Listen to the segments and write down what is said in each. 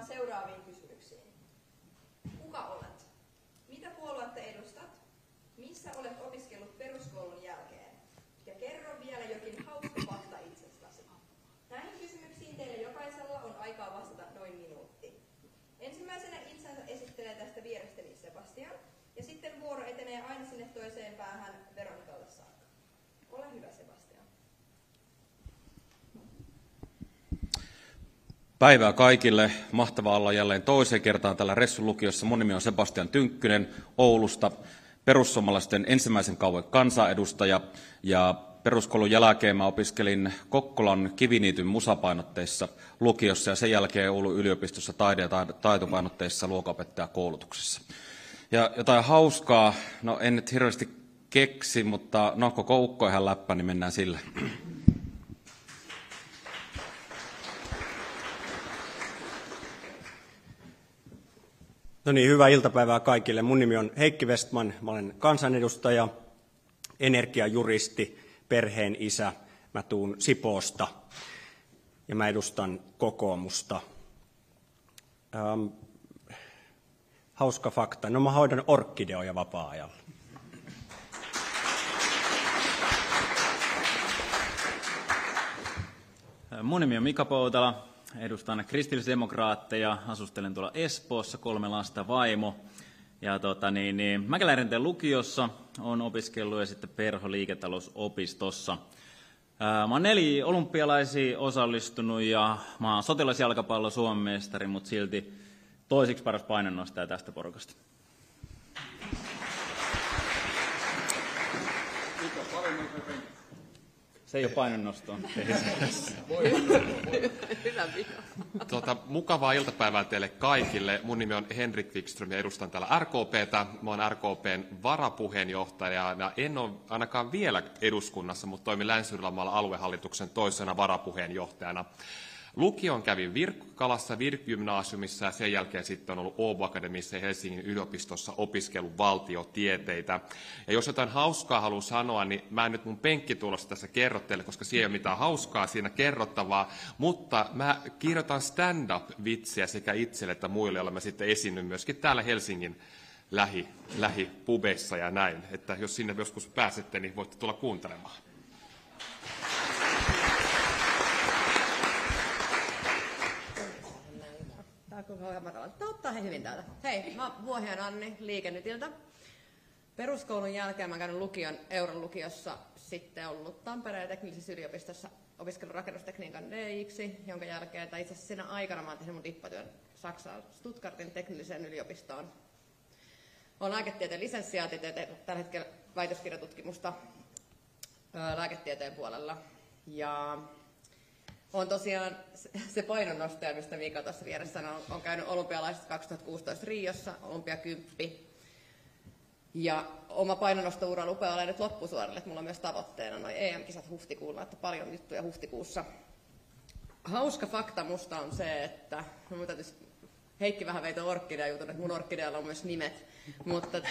vastaamaan seuraaviin kysymyksiin. Kuka olet? Mitä puoluetta edustat? Missä olet opiskellut peruskoulun jälkeen? Ja kerro vielä jokin hauska fakta itsestäsi. Näihin kysymyksiin teille jokaisella on aikaa vastata noin minuutti. Ensimmäisenä itsensä esittelee tästä vierestäni Sebastian, ja sitten vuoro etenee aina sinne toiseen päähän Veronikalle saakka. Ole hyvä, Sebastian. Päivää kaikille. Mahtavaa olla jälleen toiseen kertaan täällä Ressun lukiossa. Mun nimi on Sebastian Tynkkynen Oulusta, perussuomalaisten ensimmäisen kauden kansanedustaja. Ja peruskoulun jälkeen mä opiskelin Kokkolan Kiviniityn musapainotteissa lukiossa ja sen jälkeen Oulun yliopistossa taide- ja taitopainotteissa luokanopettajakoulutuksessa. Ja jotain hauskaa, no en nyt hirveästi keksi, mutta no koko ukko ihan läppä, niin mennään sillä. No niin, hyvää iltapäivää kaikille. Mun nimi on Heikki Westman, mä olen kansanedustaja, energiajuristi, perheen isä. Mä tuun Sipoosta ja mä edustan kokoomusta. Hauska fakta. No mä hoidan orkideoja vapaa-ajalla. Mun nimi on Mika Poutala. Edustan kristillisdemokraatteja, asustelen tuolla Espoossa, 3 lasta, vaimo. Ja Mäkelärinteen lukiossa olen opiskellut ja sitten Perho liiketalousopistossa. Mä oon 4 olympialaisiin osallistunut ja mä oon sotilasjalkapallon Suomen mestari, mutta silti toisiksi paras painonnostaja tästä porukasta. Se ei ole painonnostoa. Mukavaa iltapäivää teille kaikille. Mun nimi on Henrik Wikström ja edustan täällä RKP:tä. Mä oon RKP:n varapuheenjohtaja ja en ole ainakaan vielä eduskunnassa, mutta toimin Länsi-Uudellamaalla aluehallituksen toisena varapuheenjohtajana. Lukion kävin Virkkalassa, Virk-gymnaasiumissa ja sen jälkeen sitten on ollut Åbo Akademissa ja Helsingin yliopistossa opiskellut valtiotieteitä. Ja jos jotain hauskaa haluan sanoa, niin mä en nyt mun penkkitulosta tässä kerro teille, koska siellä ei ole mitään hauskaa siinä kerrottavaa, mutta mä kirjoitan stand-up-vitsiä sekä itselle että muille, joilla mä sitten esiinnyn myöskin täällä Helsingin lähipubeissa ja näin. Että jos sinne joskus pääsette, niin voitte tulla kuuntelemaan. Totta, hyvin täältä. Hei, mä oon Vuohian Anni Liikennytiltä. Peruskoulun jälkeen mä oon käynyt lukion Euron lukiossa, sitten ollut Tampereen teknillisessä yliopistossa opiskellut rakennustekniikan DI:ksi, jonka jälkeen, tai itse asiassa siinä aikana mä oon tehnyt mun dippatyön Saksaan Stuttgartin teknilliseen yliopistoon. Olen lääketieteen lisenssiaatti, tällä hetkellä väitöskirjatutkimusta lääketieteen puolella. Ja on tosiaan se painonnostaja, mistä Mika tuossa vieressä on käynyt olympialaiset 2016 Riossa, olympiakymppi. Ja oma painonnostoura on upea olla nyt loppusuorille, että mulla on myös tavoitteena noin EM-kisat huhtikuulla, että paljon juttuja huhtikuussa. Hauska fakta musta on se, että Heikki vähän veitä orkkidea jutun, että mun orkidealla on myös nimet. Mutta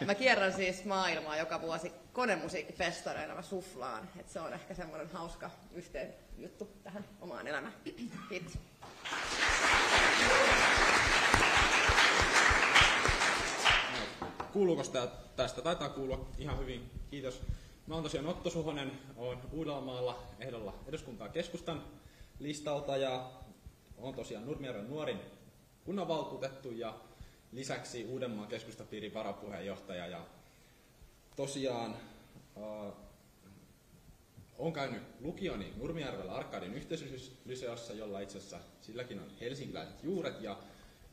mä kierrän siis maailmaa joka vuosi konemusiikkifestareilla, mä suflaan. Et se on ehkä semmoinen hauska yhteen juttu tähän omaan elämään. Kiitos. Kuuluuko tästä? Taitaa kuulua ihan hyvin. Kiitos. Mä oon tosiaan Otto Suhonen, oon Uudellamaalla ehdolla eduskuntaa keskustan listalta ja oon tosiaan Nurmijärven nuorin kunnanvaltuutettu ja lisäksi Uudenmaan keskustapiirin varapuheenjohtaja. Ja tosiaan olen käynyt lukioni Nurmijärvellä Arkadin yhteisölyseossa, jolla itse asiassa silläkin on helsinkiläiset juuret. Ja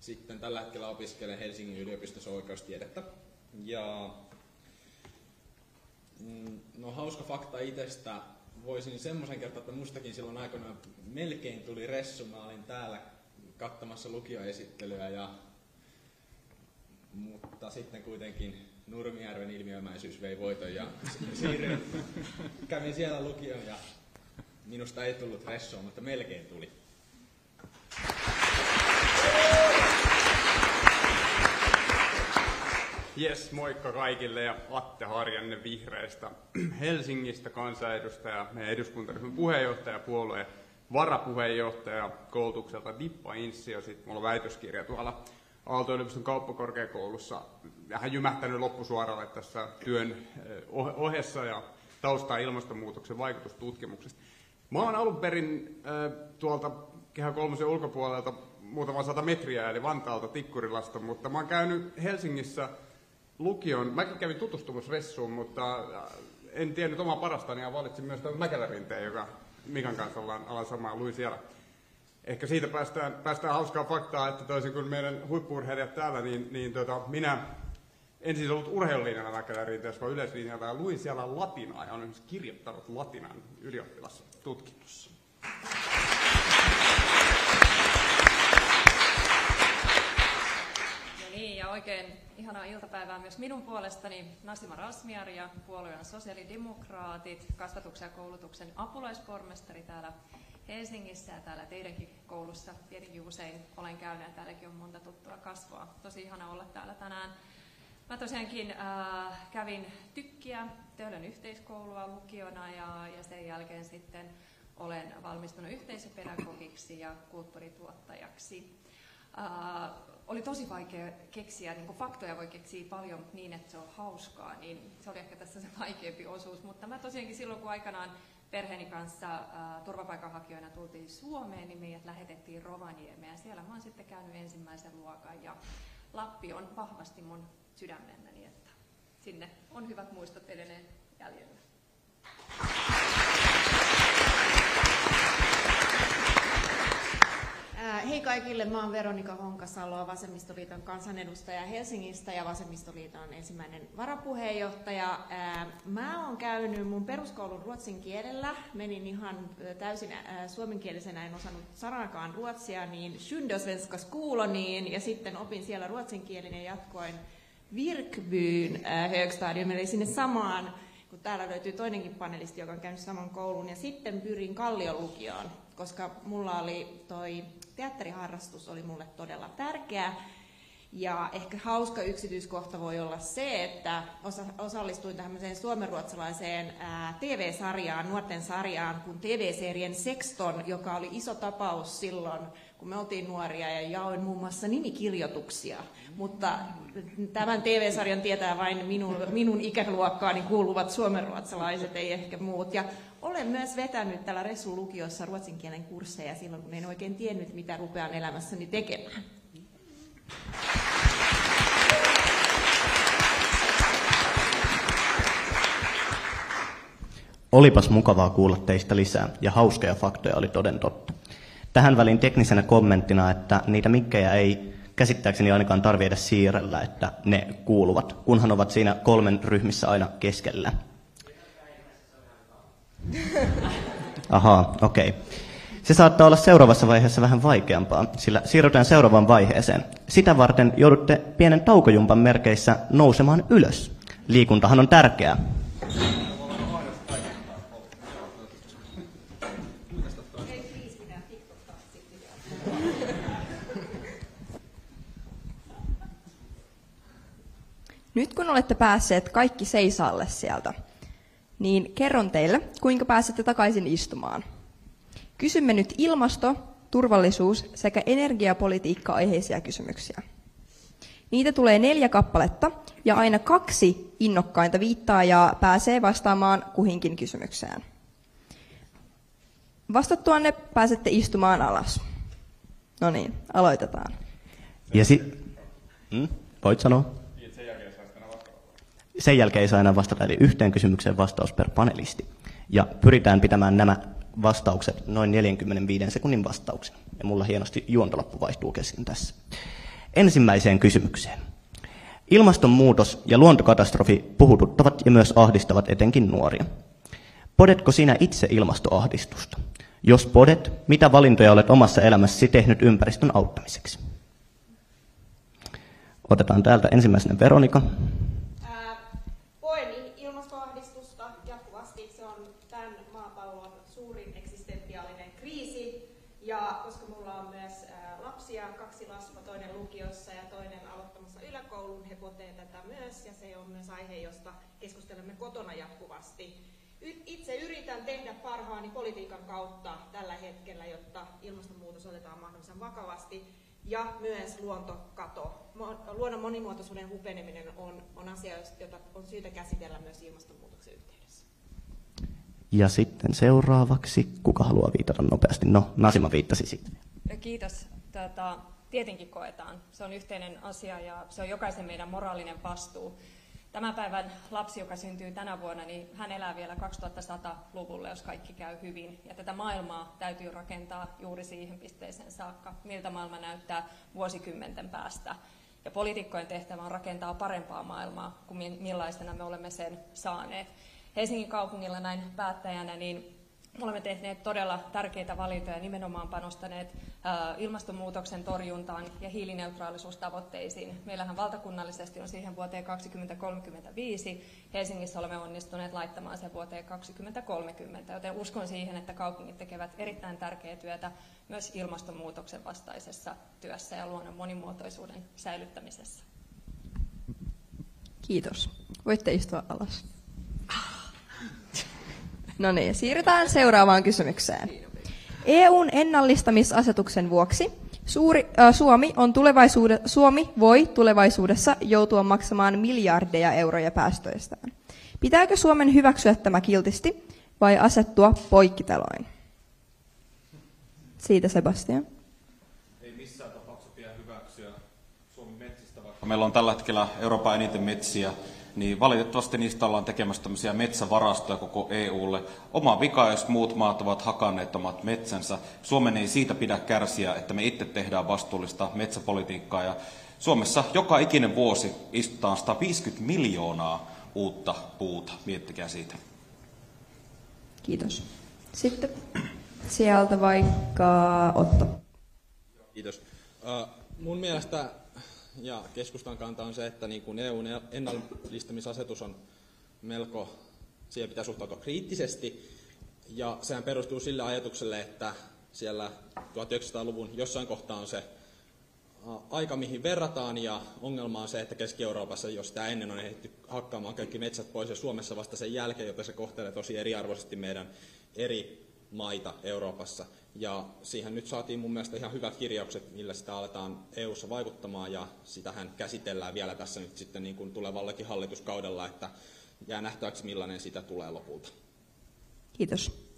sitten tällä hetkellä opiskelen Helsingin yliopistossa oikeustiedettä. Ja no hauska fakta itsestä. Voisin semmoisen kertoa, että mustakin silloin aikoinaan melkein tuli ressu. Mä olin täällä katsomassa lukioesittelyä, mutta sitten kuitenkin Nurmijärven ilmiömäisyys vei voiton ja kävin siellä lukion ja minusta ei tullut ressua, mutta melkein tuli. Jes, moikka kaikille ja Atte Harjanne Vihreistä Helsingistä kansanedustaja, meidän eduskuntaryhmän puheenjohtaja, puolueen varapuheenjohtaja koulutukselta Dippa-inssi, ja sitten mulla on väitöskirja tuolla Aalto-yliopiston kauppakorkeakoulussa. Vähän jymähtänyt loppusuoralle tässä työn ohessa ja taustaa ilmastonmuutoksen vaikutustutkimuksesta. Mä oon alun perin tuolta Kehä Kolmosen ulkopuolelta muutama 100 metriä, eli Vantaalta Tikkurilasta, mutta mä oon käynyt Helsingissä lukion. Mäkin kävin tutustumassa Ressuun, mutta en tiennyt omaa parastani ja valitsin myös tämän Mäkelärinteen, joka Mikan kanssa ollaan samaa, luin siellä. Ehkä siitä päästään hauskaa faktaa, että toisin kuin meidän huippu-urheilijat täällä, niin minä en siis ollut urheilulinjalla Mäkelärinteessä, vaan yleislinjalla, ja luin siellä latinaa, ja olen myös kirjoittanut latinan ylioppilastutkinnossa. Niin, ja oikein ihanaa iltapäivää myös minun puolestani. Nasima Razmyar ja puolueen sosiaalidemokraatit, kasvatuksen ja koulutuksen apulaispormestari täällä Helsingissä ja täällä teidänkin koulussa. Tietenkin usein olen käynyt ja täälläkin on monta tuttua kasvoa. Tosi ihana olla täällä tänään. Mä tosiaankin kävin Tykkiä, Töölön yhteiskoulua lukiona ja sen jälkeen sitten olen valmistunut yhteisöpedagogiksi ja kulttuurituottajaksi. Oli tosi vaikea keksiä, niin faktoja voi keksiä paljon niin, että se on hauskaa, niin se oli ehkä tässä se vaikeampi osuus. Mutta mä tosiaankin silloin, kun aikanaan perheeni kanssa turvapaikanhakijoina tultiin Suomeen, niin meidät lähetettiin Rovaniemeen. Ja siellä mä oon sitten käynyt ensimmäisen luokan ja Lappi on vahvasti mun sydämenäni, että sinne on hyvät muistot edelleen jäljellä. Hei kaikille, mä oon Veronika Honkasalo, Vasemmistoliiton kansanedustaja Helsingistä ja Vasemmistoliiton ensimmäinen varapuheenjohtaja. Mä oon käynyt mun peruskoulun ruotsin kielellä, menin ihan täysin suomenkielisenä, en osannut sanakaan ruotsia, niin Sundosvenska skoloniin ja sitten opin siellä ruotsinkielinen ja jatkoin Virkbyn högstadium, eli sinne samaan, kun täällä löytyy toinenkin panelisti, joka on käynyt saman koulun, ja sitten pyrin Kallion lukioon, koska mulla oli toi teatteriharrastus oli mulle todella tärkeä. Ja ehkä hauska yksityiskohta voi olla se, että osallistuin tämmöiseen suomenruotsalaiseen TV-sarjaan, nuorten sarjaan, kun TV-serien Sexton, joka oli iso tapaus silloin, kun me oltiin nuoria ja jaoin muun muassa nimikirjoituksia. Mutta tämän TV-sarjan tietää vain minun ikäluokkaani kuuluvat suomenruotsalaiset, ei ehkä muut. Ja olen myös vetänyt täällä Ressun lukiossa ruotsin kielen kursseja silloin, kun en oikein tiennyt, mitä rupean elämässäni tekemään. Olipas mukavaa kuulla teistä lisää, ja hauskoja faktoja oli toden totta. Tähän väliin teknisenä kommenttina, että niitä mikkejä ei käsittääkseni ainakaan tarvitse edes siirrellä, että ne kuuluvat, kunhan ovat siinä 3 ryhmissä aina keskellä. Ahaa, okei. Okay. Se saattaa olla seuraavassa vaiheessa vähän vaikeampaa, sillä siirrytään seuraavaan vaiheeseen. Sitä varten joudutte pienen taukojumpan merkeissä nousemaan ylös. Liikuntahan on tärkeää. Nyt kun olette päässeet kaikki seisaalle sieltä, niin kerron teille, kuinka pääsette takaisin istumaan. Kysymme nyt ilmasto-, turvallisuus- sekä energiapolitiikka-aiheisia kysymyksiä. Niitä tulee 4 kappaletta ja aina 2 innokkainta viittaajaa pääsee vastaamaan kuhinkin kysymykseen. Vastattuanne pääsette istumaan alas. No niin, aloitetaan. Ja voit sanoa? Sen jälkeen ei saa enää vastata, eli yhteen kysymykseen vastaus per panelisti. Ja pyritään pitämään nämä vastaukset noin 45 sekunnin vastauksena. Ja mulla hienosti juontolappu vaihtuu kesken tässä. Ensimmäiseen kysymykseen. Ilmastonmuutos ja luontokatastrofi puhututtavat ja myös ahdistavat etenkin nuoria. Podetko sinä itse ilmastoahdistusta? Jos podet, mitä valintoja olet omassa elämässäsi tehnyt ympäristön auttamiseksi? Otetaan täältä ensimmäisenä Veronika. Koen ilmastoahdistusta jatkuvasti. Se on tämän maapallon suurin eksistentiaalinen kriisi. Ja koska mulla on myös lapsia, 2 lasta, toinen lukiossa ja toinen aloittamassa yläkoulun, he potee tätä myös. Ja se on myös aihe, josta keskustelemme kotona jatkuvasti. Itse yritän tehdä parhaani politiikan kautta tällä hetkellä, jotta ilmastonmuutos otetaan mahdollisimman vakavasti ja myös luontokato. Luonnon monimuotoisuuden hupeneminen on asia, jota on syytä käsitellä myös ilmastonmuutoksen yhteydessä. Ja sitten seuraavaksi, kuka haluaa viitata nopeasti? No, Nasima viittasi sitten. Kiitos. Tietenkin koetaan. Se on yhteinen asia ja se on jokaisen meidän moraalinen vastuu. Tämän päivän lapsi, joka syntyy tänä vuonna, niin hän elää vielä 2100-luvulle, jos kaikki käy hyvin. Ja tätä maailmaa täytyy rakentaa juuri siihen pisteeseen saakka, miltä maailma näyttää vuosikymmenten päästä. Ja poliitikkojen tehtävä on rakentaa parempaa maailmaa kuin millaisena me olemme sen saaneet. Helsingin kaupungilla näin päättäjänä niin olemme tehneet todella tärkeitä valintoja, nimenomaan panostaneet ilmastonmuutoksen torjuntaan ja hiilineutraalisuustavoitteisiin. Meillähän valtakunnallisesti on siihen vuoteen 2035. Helsingissä olemme onnistuneet laittamaan sen vuoteen 2030, joten uskon siihen, että kaupungit tekevät erittäin tärkeää työtä myös ilmastonmuutoksen vastaisessa työssä ja luonnon monimuotoisuuden säilyttämisessä. Kiitos. Voitte istua alas. No niin, siirrytään seuraavaan kysymykseen. EUn ennallistamisasetuksen vuoksi Suomi voi tulevaisuudessa joutua maksamaan miljardeja euroja päästöistään. Pitääkö Suomen hyväksyä tämä kiltisti vai asettua poikkiteloin? Siitä Sebastian. Ei missään tapauksessa pidä hyväksyä Suomen metsistä, vaikka meillä on tällä hetkellä Euroopan eniten metsiä, niin valitettavasti niistä ollaan tekemässä tämmöisiä metsävarastoja koko EUlle. Oma vika, jos muut maat ovat hakanneet omat metsänsä. Suomen ei siitä pidä kärsiä, että me itse tehdään vastuullista metsäpolitiikkaa. Ja Suomessa joka ikinen vuosi istutaan 150 miljoonaa uutta puuta. Miettikää siitä. Kiitos. Sitten sieltä vaikka Otto. Kiitos. Mun mielestä ja keskustan kanta on se, että niin kuin EUn ennallistamisasetus on melko, siihen pitää suhtautua kriittisesti, ja sehän perustuu sille ajatukselle, että siellä 1900-luvun jossain kohtaa on se aika, mihin verrataan, ja ongelma on se, että Keski-Euroopassa, jos sitä ennen on ehditty hakkaamaan kaikki metsät pois, ja Suomessa vasta sen jälkeen, joten se kohtelee tosi eriarvoisesti meidän eri maita Euroopassa. Ja siihen nyt saatiin mun mielestä ihan hyvät kirjaukset, millä sitä aletaan EU:ssa vaikuttamaan, ja sitähän käsitellään vielä tässä nyt sitten niin kuin tulevallakin hallituskaudella, että jää nähtäväksi millainen sitä tulee lopulta. Kiitos.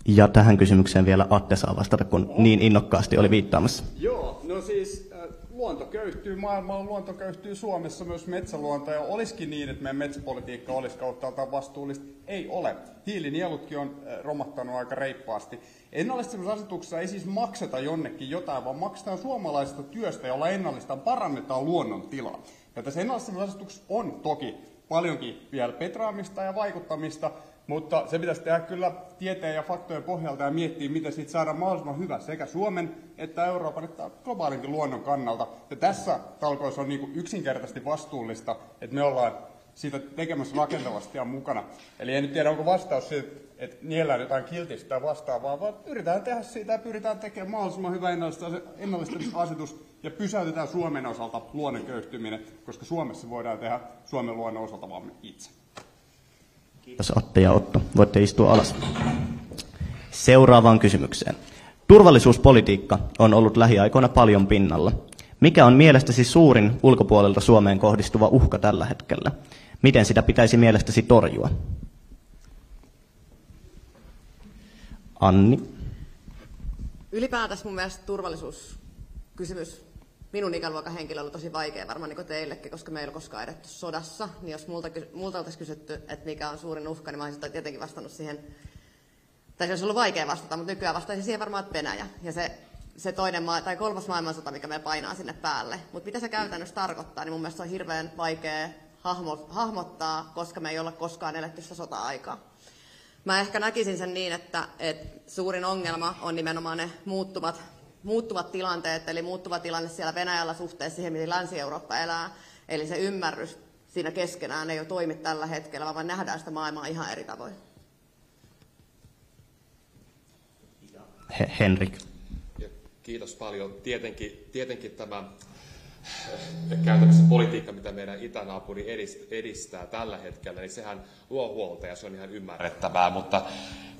Ja tähän kysymykseen vielä Atte saa vastata, kun niin innokkaasti oli viittaamassa. Joo, no siis luonto köyhtyy maailmalla, luonto köyhtyy Suomessa, myös metsäluonto, ja olisikin niin, että meidän metsäpolitiikka olisi kauttaaltaan vastuullista. Ei ole. Hiilinielutkin on romahtanut aika reippaasti. Ennallistamisasetuksessa ei siis makseta jonnekin jotain, vaan maksetaan suomalaisesta työstä, jolla ennallistaan parannetaan luonnon tilaa. Ja tässä ennallistamisasetuksessa on toki paljonkin vielä petraamista ja vaikuttamista, mutta se pitäisi tehdä kyllä tieteen ja faktojen pohjalta ja miettiä, miten siitä saadaan mahdollisimman hyvä sekä Suomen että Euroopan että globaalinkin luonnon kannalta. Ja tässä talkoissa on niin yksinkertaisesti vastuullista, että me ollaan siitä tekemässä rakentavasti ja mukana. Eli en nyt tiedä, onko vastaus siitä, että niellään jotain kiltistä tai vastaavaa, vaan yritetään tehdä siitä ja pyritään tekemään mahdollisimman hyvä ennallistamisasetus ja pysäytetään Suomen osalta luonnon köyhtyminen, koska Suomessa voidaan tehdä Suomen luonnon osalta vaan me itse. Kiitos Atte ja Otto. Voitte istua alas. Seuraavaan kysymykseen. Turvallisuuspolitiikka on ollut lähiaikoina paljon pinnalla. Mikä on mielestäsi suurin ulkopuolelta Suomeen kohdistuva uhka tällä hetkellä? Miten sitä pitäisi mielestäsi torjua? Anni? Ylipäätänsä mun mielestä turvallisuuskysymys minun ikäluokan henkilöllä on tosi vaikea, varmaan niin kuin teillekin, koska me ei ole koskaan edetty sodassa. Niin jos multa oltaisiin kysytty, että mikä on suurin uhka, niin mä olisin tietenkin vastannut siihen, tai se olisi ollut vaikea vastata, mutta nykyään vastaisin siihen varmaan, että Venäjä. Ja se kolmas maailmansota, mikä me painaa sinne päälle. Mutta mitä se käytännössä tarkoittaa, niin mun mielestä se on hirveän vaikea hahmottaa, koska me ei olla koskaan eletty sitä sota-aikaa. Mä ehkä näkisin sen niin, että suurin ongelma on nimenomaan ne muuttuvat tilanteet, eli muuttuva tilanne siellä Venäjällä suhteessa siihen, miten Länsi-Eurooppa elää. Eli se ymmärrys siinä keskenään ei ole toimi tällä hetkellä, vaan nähdään sitä maailmaa ihan eri tavoin. Henrik. Kiitos paljon. Tietenkin tämä käytännössä politiikka, mitä meidän itänaapuri edistää tällä hetkellä, niin sehän luo huolta ja se on ihan ymmärrettävää, mutta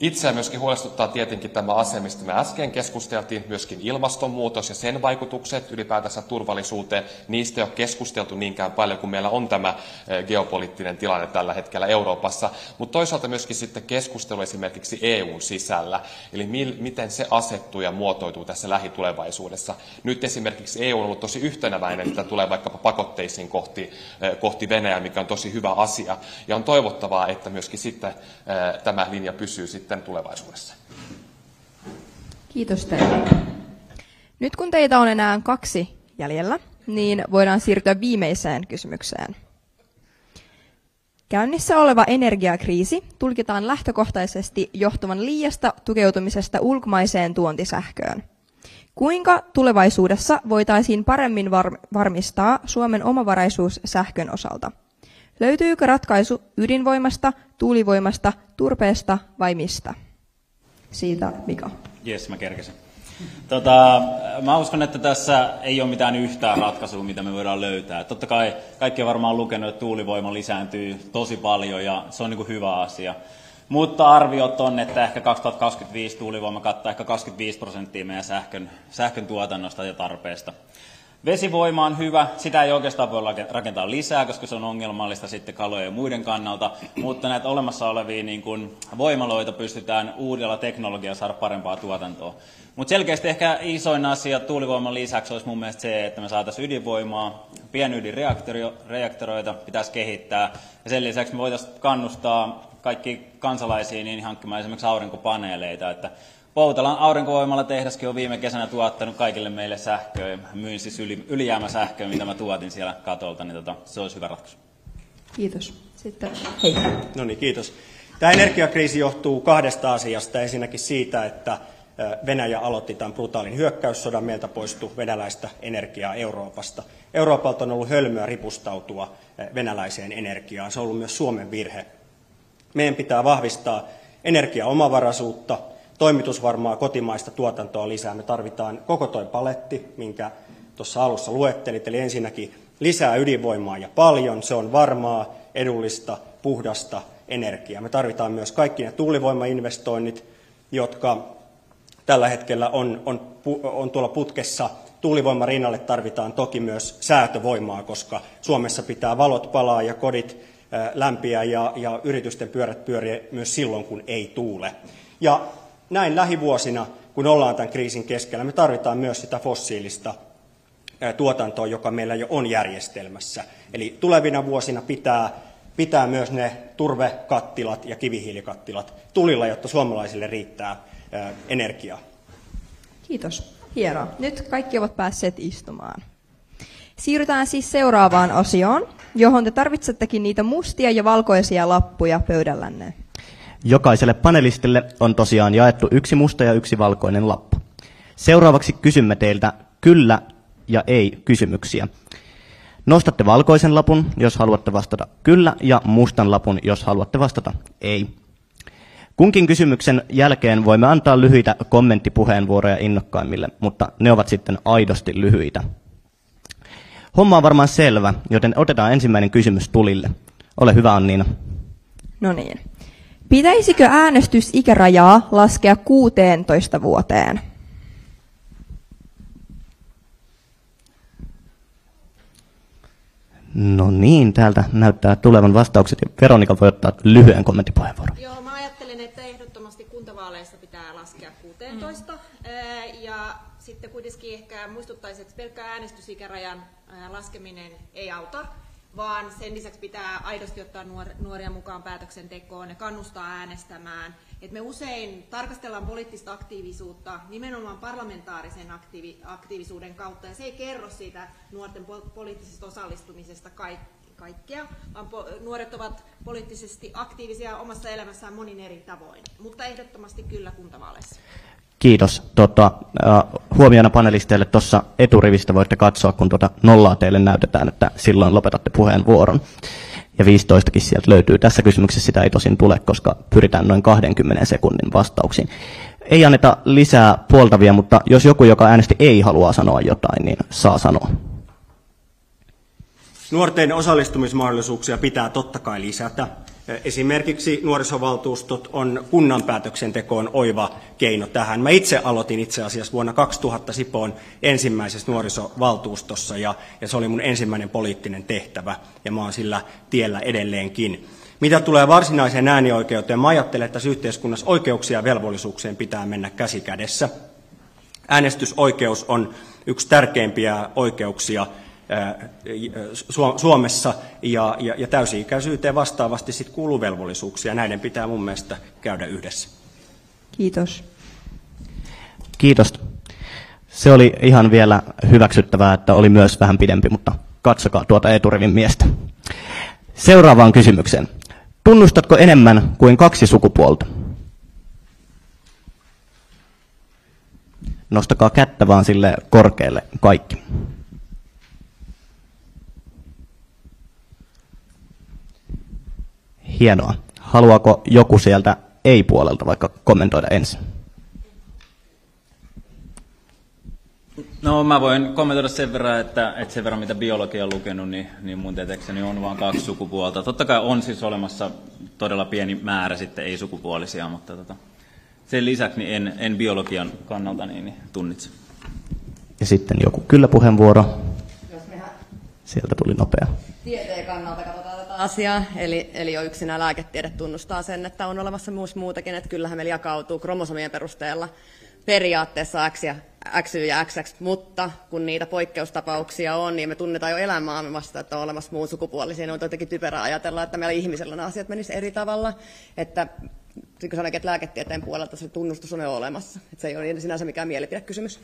itseä myöskin huolestuttaa tietenkin tämä asia, mistä me äsken keskusteltiin, myöskin ilmastonmuutos ja sen vaikutukset ylipäätänsä turvallisuuteen. Niistä ei ole keskusteltu niinkään paljon, kun meillä on tämä geopoliittinen tilanne tällä hetkellä Euroopassa, mutta toisaalta myöskin sitten keskustelu esimerkiksi EUn sisällä, eli miten se asettuu ja muotoituu tässä lähitulevaisuudessa. Nyt esimerkiksi EU on ollut tosi yhtenäväinen, että tulee vaikkapa pakotteisiin kohti Venäjää, mikä on tosi hyvä asia, ja on toivottavaa, että myöskin sitten tämä linja pysyy sitten tulevaisuudessa. Kiitos teille. Nyt kun teitä on enää 2 jäljellä, niin voidaan siirtyä viimeiseen kysymykseen. Käynnissä oleva energiakriisi tulkitaan lähtökohtaisesti johtuvan liiasta tukeutumisesta ulkomaiseen tuontisähköön. Kuinka tulevaisuudessa voitaisiin paremmin varmistaa Suomen omavaraisuus sähkön osalta? Löytyykö ratkaisu ydinvoimasta, tuulivoimasta, turpeesta vai mistä? Siitä Mika. Jes, mä kerkesin. Mä uskon, että tässä ei ole mitään yhtään ratkaisua, mitä me voidaan löytää. Totta kai kaikki on varmaan lukenut, että tuulivoima lisääntyy tosi paljon ja se on niin kuin hyvä asia. Mutta arviot on, että ehkä 2025 tuulivoima kattaa ehkä 25% meidän sähkön tuotannosta ja tarpeesta. Vesivoima on hyvä, sitä ei oikeastaan voi rakentaa lisää, koska se on ongelmallista sitten kalojen ja muiden kannalta, mutta näitä olemassa olevia niin kuin voimaloita pystytään uudella teknologialla saada parempaa tuotantoa. Mutta selkeästi ehkä isoin asia tuulivoiman lisäksi olisi mun mielestä se, että me saataisiin ydinvoimaa, pienydinreaktoroita pitäisi kehittää, ja sen lisäksi me voitaisiin kannustaa kaikki kansalaisia niin hankkimaan esimerkiksi aurinkopaneeleita, että Poutalan aurinkovoimalla tehdaskin on viime kesänä tuottanut kaikille meille sähköä. Myin siis ylijäämäsähköä, mitä mä tuotin siellä katolta, niin se olisi hyvä ratkaisu. Kiitos. Sitten hei. No niin, kiitos. Tämä energiakriisi johtuu 2 asiasta. Ensinnäkin siitä, että Venäjä aloitti tämän brutaalin hyökkäyssodan, meiltä poistui venäläistä energiaa Euroopasta. Euroopalta on ollut hölmöä ripustautua venäläiseen energiaan. Se on ollut myös Suomen virhe. Meidän pitää vahvistaa energiaomavaraisuutta, toimitusvarmaa kotimaista tuotantoa lisää. Me tarvitaan koko toi paletti, minkä tuossa alussa luettelit. Eli ensinnäkin lisää ydinvoimaa ja paljon. Se on varmaa, edullista, puhdasta energiaa. Me tarvitaan myös kaikki ne tuulivoimainvestoinnit, jotka tällä hetkellä on tuolla putkessa. Tuulivoiman rinnalle tarvitaan toki myös säätövoimaa, koska Suomessa pitää valot palaa ja kodit lämpiä ja yritysten pyörät pyöriä myös silloin, kun ei tuule. Ja näin lähivuosina, kun ollaan tämän kriisin keskellä, me tarvitaan myös sitä fossiilista tuotantoa, joka meillä jo on järjestelmässä. Eli tulevina vuosina pitää myös ne turvekattilat ja kivihiilikattilat tulilla, jotta suomalaisille riittää energiaa. Kiitos. Hienoa. Nyt kaikki ovat päässeet istumaan. Siirrytään siis seuraavaan osioon, johon te tarvitsettekin niitä mustia ja valkoisia lappuja pöydällänne. Jokaiselle panelistille on tosiaan jaettu 1 musta ja 1 valkoinen lappu. Seuraavaksi kysymme teiltä kyllä ja ei kysymyksiä. Nostatte valkoisen lapun, jos haluatte vastata kyllä, ja mustan lapun, jos haluatte vastata ei. Kunkin kysymyksen jälkeen voimme antaa lyhyitä kommenttipuheenvuoroja innokkaimmille, mutta ne ovat sitten aidosti lyhyitä. Homma on varmaan selvä, joten otetaan ensimmäinen kysymys tulille. Ole hyvä, Anniina. No niin. Pitäisikö äänestysikärajaa laskea 16 vuoteen? No niin, täältä näyttää tulevan vastaukset. Veronika voi ottaa lyhyen kommenttipuheenvuoron. Joo, mä ajattelen, että ehdottomasti kuntavaaleissa pitää laskea 16. Ja sitten kuitenkin ehkä muistuttaisin, että pelkkä äänestysikärajan laskeminen ei auta, vaan sen lisäksi pitää aidosti ottaa nuoria mukaan päätöksentekoon ja kannustaa äänestämään. Et me usein tarkastellaan poliittista aktiivisuutta nimenomaan parlamentaarisen aktiivisuuden kautta, ja se ei kerro siitä nuorten poliittisesta osallistumisesta kaikkea, vaan nuoret ovat poliittisesti aktiivisia omassa elämässään monin eri tavoin, mutta ehdottomasti kyllä kuntavaaleissa. Kiitos. Huomiona panelisteille tuossa eturivistä voitte katsoa, kun nollaa teille näytetään, että silloin lopetatte puheenvuoron. Ja 15kin sieltä löytyy. Tässä kysymyksessä sitä ei tosin tule, koska pyritään noin 20 sekunnin vastauksiin. Ei anneta lisää puoltavia, mutta jos joku, joka äänesti ei, haluaa sanoa jotain, niin saa sanoa. Nuorten osallistumismahdollisuuksia pitää totta kai lisätä. Esimerkiksi nuorisovaltuustot on kunnan päätöksentekoon oiva keino tähän. Mä itse aloitin itse asiassa vuonna 2000 Sipoon ensimmäisessä nuorisovaltuustossa ja se oli mun ensimmäinen poliittinen tehtävä ja mä oon sillä tiellä edelleenkin. Mitä tulee varsinaiseen äänioikeuteen, mä ajattelen, että tässä yhteiskunnassa oikeuksia ja velvollisuuksien pitää mennä käsi kädessä. Äänestysoikeus on yksi tärkeimpiä oikeuksia Suomessa ja täysi-ikäisyyteen vastaavasti sit kuuluu velvollisuuksia. Näiden pitää mun mielestä käydä yhdessä. Kiitos. Kiitos. Se oli ihan vielä hyväksyttävää, että oli myös vähän pidempi, mutta katsokaa tuota eturivin miestä. Seuraavaan kysymykseen. Tunnustatko enemmän kuin 2 sukupuolta? Nostakaa kättä vaan sille korkealle kaikki. Hienoa. Haluaako joku sieltä ei-puolelta vaikka kommentoida ensin? No mä voin kommentoida sen verran, että sen verran mitä biologia on lukenut, niin mun tietääkseni on vain 2 sukupuolta. Totta kai on siis olemassa todella pieni määrä sitten ei-sukupuolisia, mutta sen lisäksi niin en biologian kannalta niin tunnitse. Ja sitten joku kyllä-puheenvuoro. Sieltä tuli nopea. Tieteen kannalta katsotaan tätä asiaa, eli jo yksinään lääketiede tunnustaa sen, että on olemassa muutakin, että kyllähän meillä jakautuu kromosomien perusteella periaatteessa XY ja XX, mutta kun niitä poikkeustapauksia on, niin me tunnetaan jo eläinmaailmasta, että on olemassa muun sukupuolisia, on jotenkin typerää ajatella, että meillä ihmisillä nämä asiat menisivät eri tavalla, että kun sanoinkin, että lääketieteen puolelta se tunnustus on jo olemassa, että se ei ole sinänsä mikään mielipidekysymys.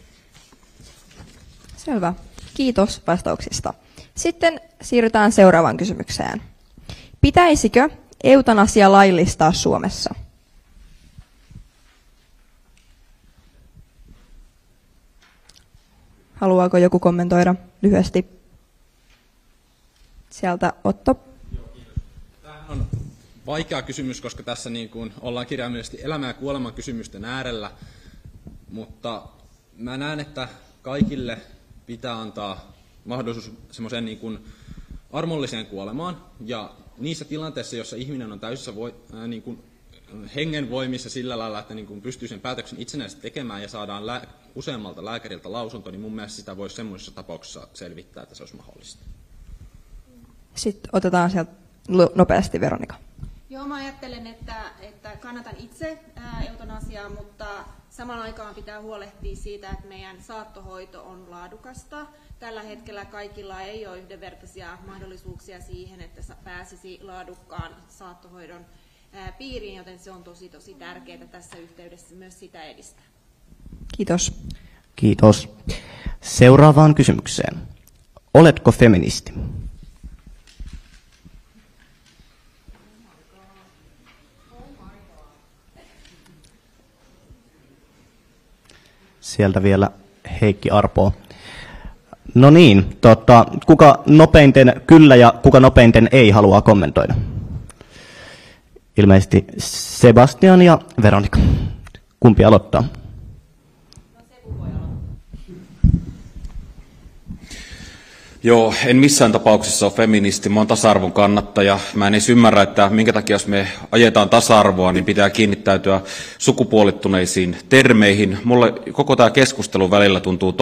Selvä. Kiitos vastauksista. Sitten siirrytään seuraavaan kysymykseen. Pitäisikö eutanasia laillistaa Suomessa? Haluaako joku kommentoida lyhyesti? Sieltä Otto. Tämä on vaikea kysymys, koska tässä niin kuin ollaan kirjaimellisesti elämän ja kuoleman kysymysten äärellä, mutta mä näen, että kaikille pitää antaa mahdollisuus semmoiseen niin kuin armolliseen kuolemaan, ja niissä tilanteissa, joissa ihminen on täysissä niin kuin hengenvoimissa sillä lailla, että niin kuin pystyy sen päätöksen itsenäisesti tekemään ja saadaan useammalta lääkäriltä lausunto, niin mun mielestä sitä voisi semmoisessa tapauksessa selvittää, että se olisi mahdollista. Sitten otetaan sieltä nopeasti Veronika. Joo, mä ajattelen, että kannatan itse eutanasiaa, mutta samaan aikaan pitää huolehtia siitä, että meidän saattohoito on laadukasta. Tällä hetkellä kaikilla ei ole yhdenvertaisia mahdollisuuksia siihen, että pääsisi laadukkaan saattohoidon piiriin, joten se on tosi tärkeää tässä yhteydessä myös sitä edistää. Kiitos. Kiitos. Seuraavaan kysymykseen. Oletko feministi? Sieltä vielä Heikki Arpo. No niin, kuka nopeiten kyllä ja kuka nopeiten ei haluaa kommentoida? Ilmeisesti Sebastian ja Veronika. Kumpi aloittaa? Joo, en missään tapauksessa ole feministi, mä oon tasa-arvon kannattaja. Mä en edes ymmärrä, että minkä takia jos me ajetaan tasa-arvoa, niin pitää kiinnittäytyä sukupuolittuneisiin termeihin. Mulle koko tämä keskustelu välillä tuntuu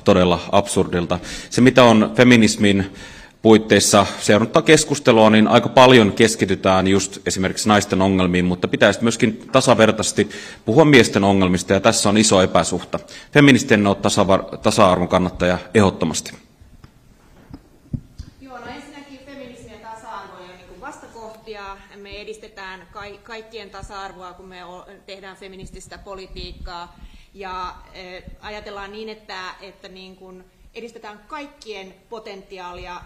todella absurdilta. Se mitä on feminismin puitteissa seurannutta keskustelua, niin aika paljon keskitytään just esimerkiksi naisten ongelmiin, mutta pitäisi myöskin tasavertaisesti puhua miesten ongelmista, ja tässä on iso epäsuhta. Feministi en ole tasa-arvon kannattaja ehdottomasti. Me edistetään kaikkien tasa-arvoa, kun me tehdään feminististä politiikkaa ja ajatellaan niin, että niin kuin edistetään kaikkien potentiaalia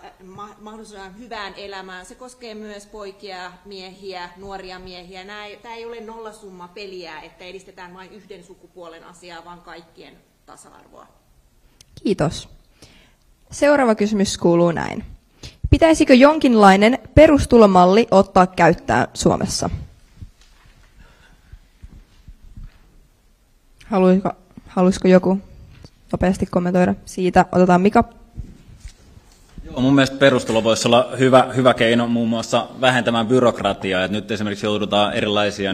mahdollisimman hyvään elämään. Se koskee myös poikia, miehiä, nuoria miehiä. Tämä ei ole nollasumma peliä, että edistetään vain yhden sukupuolen asiaa, vaan kaikkien tasa-arvoa. Kiitos. Seuraava kysymys kuuluu näin. Pitäisikö jonkinlainen perustulomalli ottaa käyttöön Suomessa? Haluaisiko joku nopeasti kommentoida siitä? Otetaan Mika. Joo, mun mielestä perustulo voisi olla hyvä keino muun muassa vähentämään byrokratiaa. Et nyt esimerkiksi joudutaan erilaisia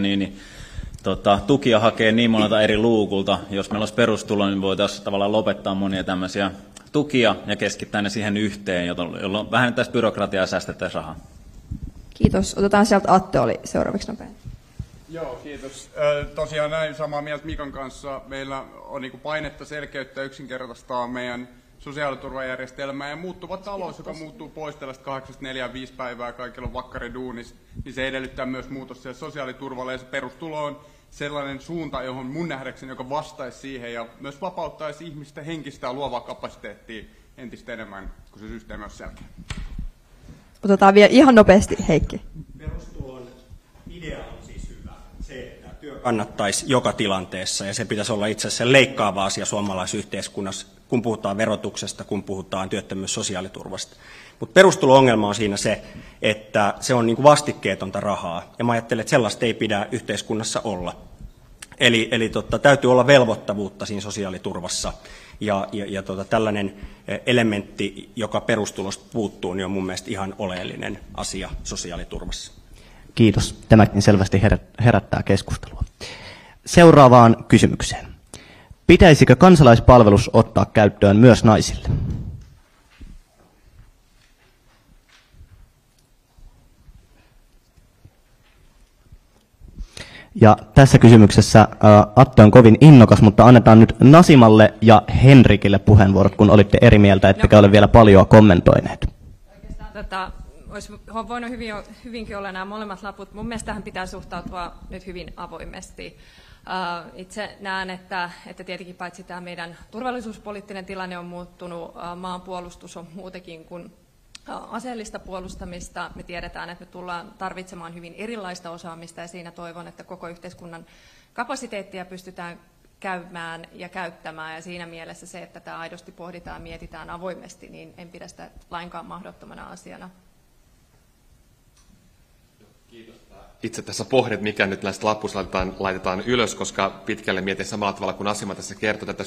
tukia hakee niin monelta eri luukulta. Jos meillä olisi perustulo, niin voitaisiin tavallaan lopettaa monia tämmöisiä tukia ja keskittää ne siihen yhteen, jolloin vähennettäisiin byrokratiaa ja säästettäisiin rahaa. Kiitos. Otetaan sieltä Atte oli seuraavaksi nopein. Joo, kiitos. Tosiaan näin samaa mieltä Mikan kanssa. Meillä on painetta selkeyttää yksinkertaistaa meidän sosiaaliturvajärjestelmää ja muuttuva talous, joka muuttuu pois tällaista 8-4-5 päivää, kaikilla on vakkariduunis, niin se edellyttää myös muutos siellä sosiaaliturvalle ja se perustulo on sellainen suunta, johon mun nähdäkseni, joka vastaisi siihen ja myös vapauttaisi ihmistä henkistä ja luovaa kapasiteettia entistä enemmän, kun se systeemi on selkeä. Otetaan vielä ihan nopeasti Heikki. Perustulon idea on siis hyvä. Se, että työ kannattaisi joka tilanteessa ja se pitäisi olla itse asiassa leikkaava asia suomalaisyhteiskunnassa, kun puhutaan verotuksesta, kun puhutaan työttömyys-sosiaaliturvasta. Mutta perustulo-ongelma on siinä se, että se on vastikkeetonta rahaa, ja mä ajattelen, että sellaista ei pidä yhteiskunnassa olla. Eli täytyy olla velvoittavuutta siinä sosiaaliturvassa, ja tällainen elementti, joka perustulosta puuttuu, niin on mun mielestä ihan oleellinen asia sosiaaliturvassa. Kiitos. Tämäkin selvästi herättää keskustelua. Seuraavaan kysymykseen. Pitäisikö kansalaispalvelus ottaa käyttöön myös naisille? Ja tässä kysymyksessä Atte on kovin innokas, mutta annetaan nyt Nasimalle ja Henrikille puheenvuorot, kun olitte eri mieltä, ettekä ole vielä paljon kommentoineet. Oikeastaan olisi voinut hyvinkin olla nämä molemmat laput. Mun mielestä tähän pitää suhtautua nyt hyvin avoimesti. Itse näen, että tietenkin paitsi tämä meidän turvallisuuspoliittinen tilanne on muuttunut, maanpuolustus on muutenkin kuin aseellista puolustamista. Me tiedetään, että me tullaan tarvitsemaan hyvin erilaista osaamista ja siinä toivon, että koko yhteiskunnan kapasiteettia pystytään käymään ja käyttämään. Ja siinä mielessä se, että tämä aidosti pohditaan ja mietitään avoimesti, niin en pidä sitä lainkaan mahdottomana asiana. Kiitos. Itse tässä pohdin, että mikä nyt näistä lapuista laitetaan ylös, koska pitkälle mietin samalla tavalla kuin Asima tässä kertoi, että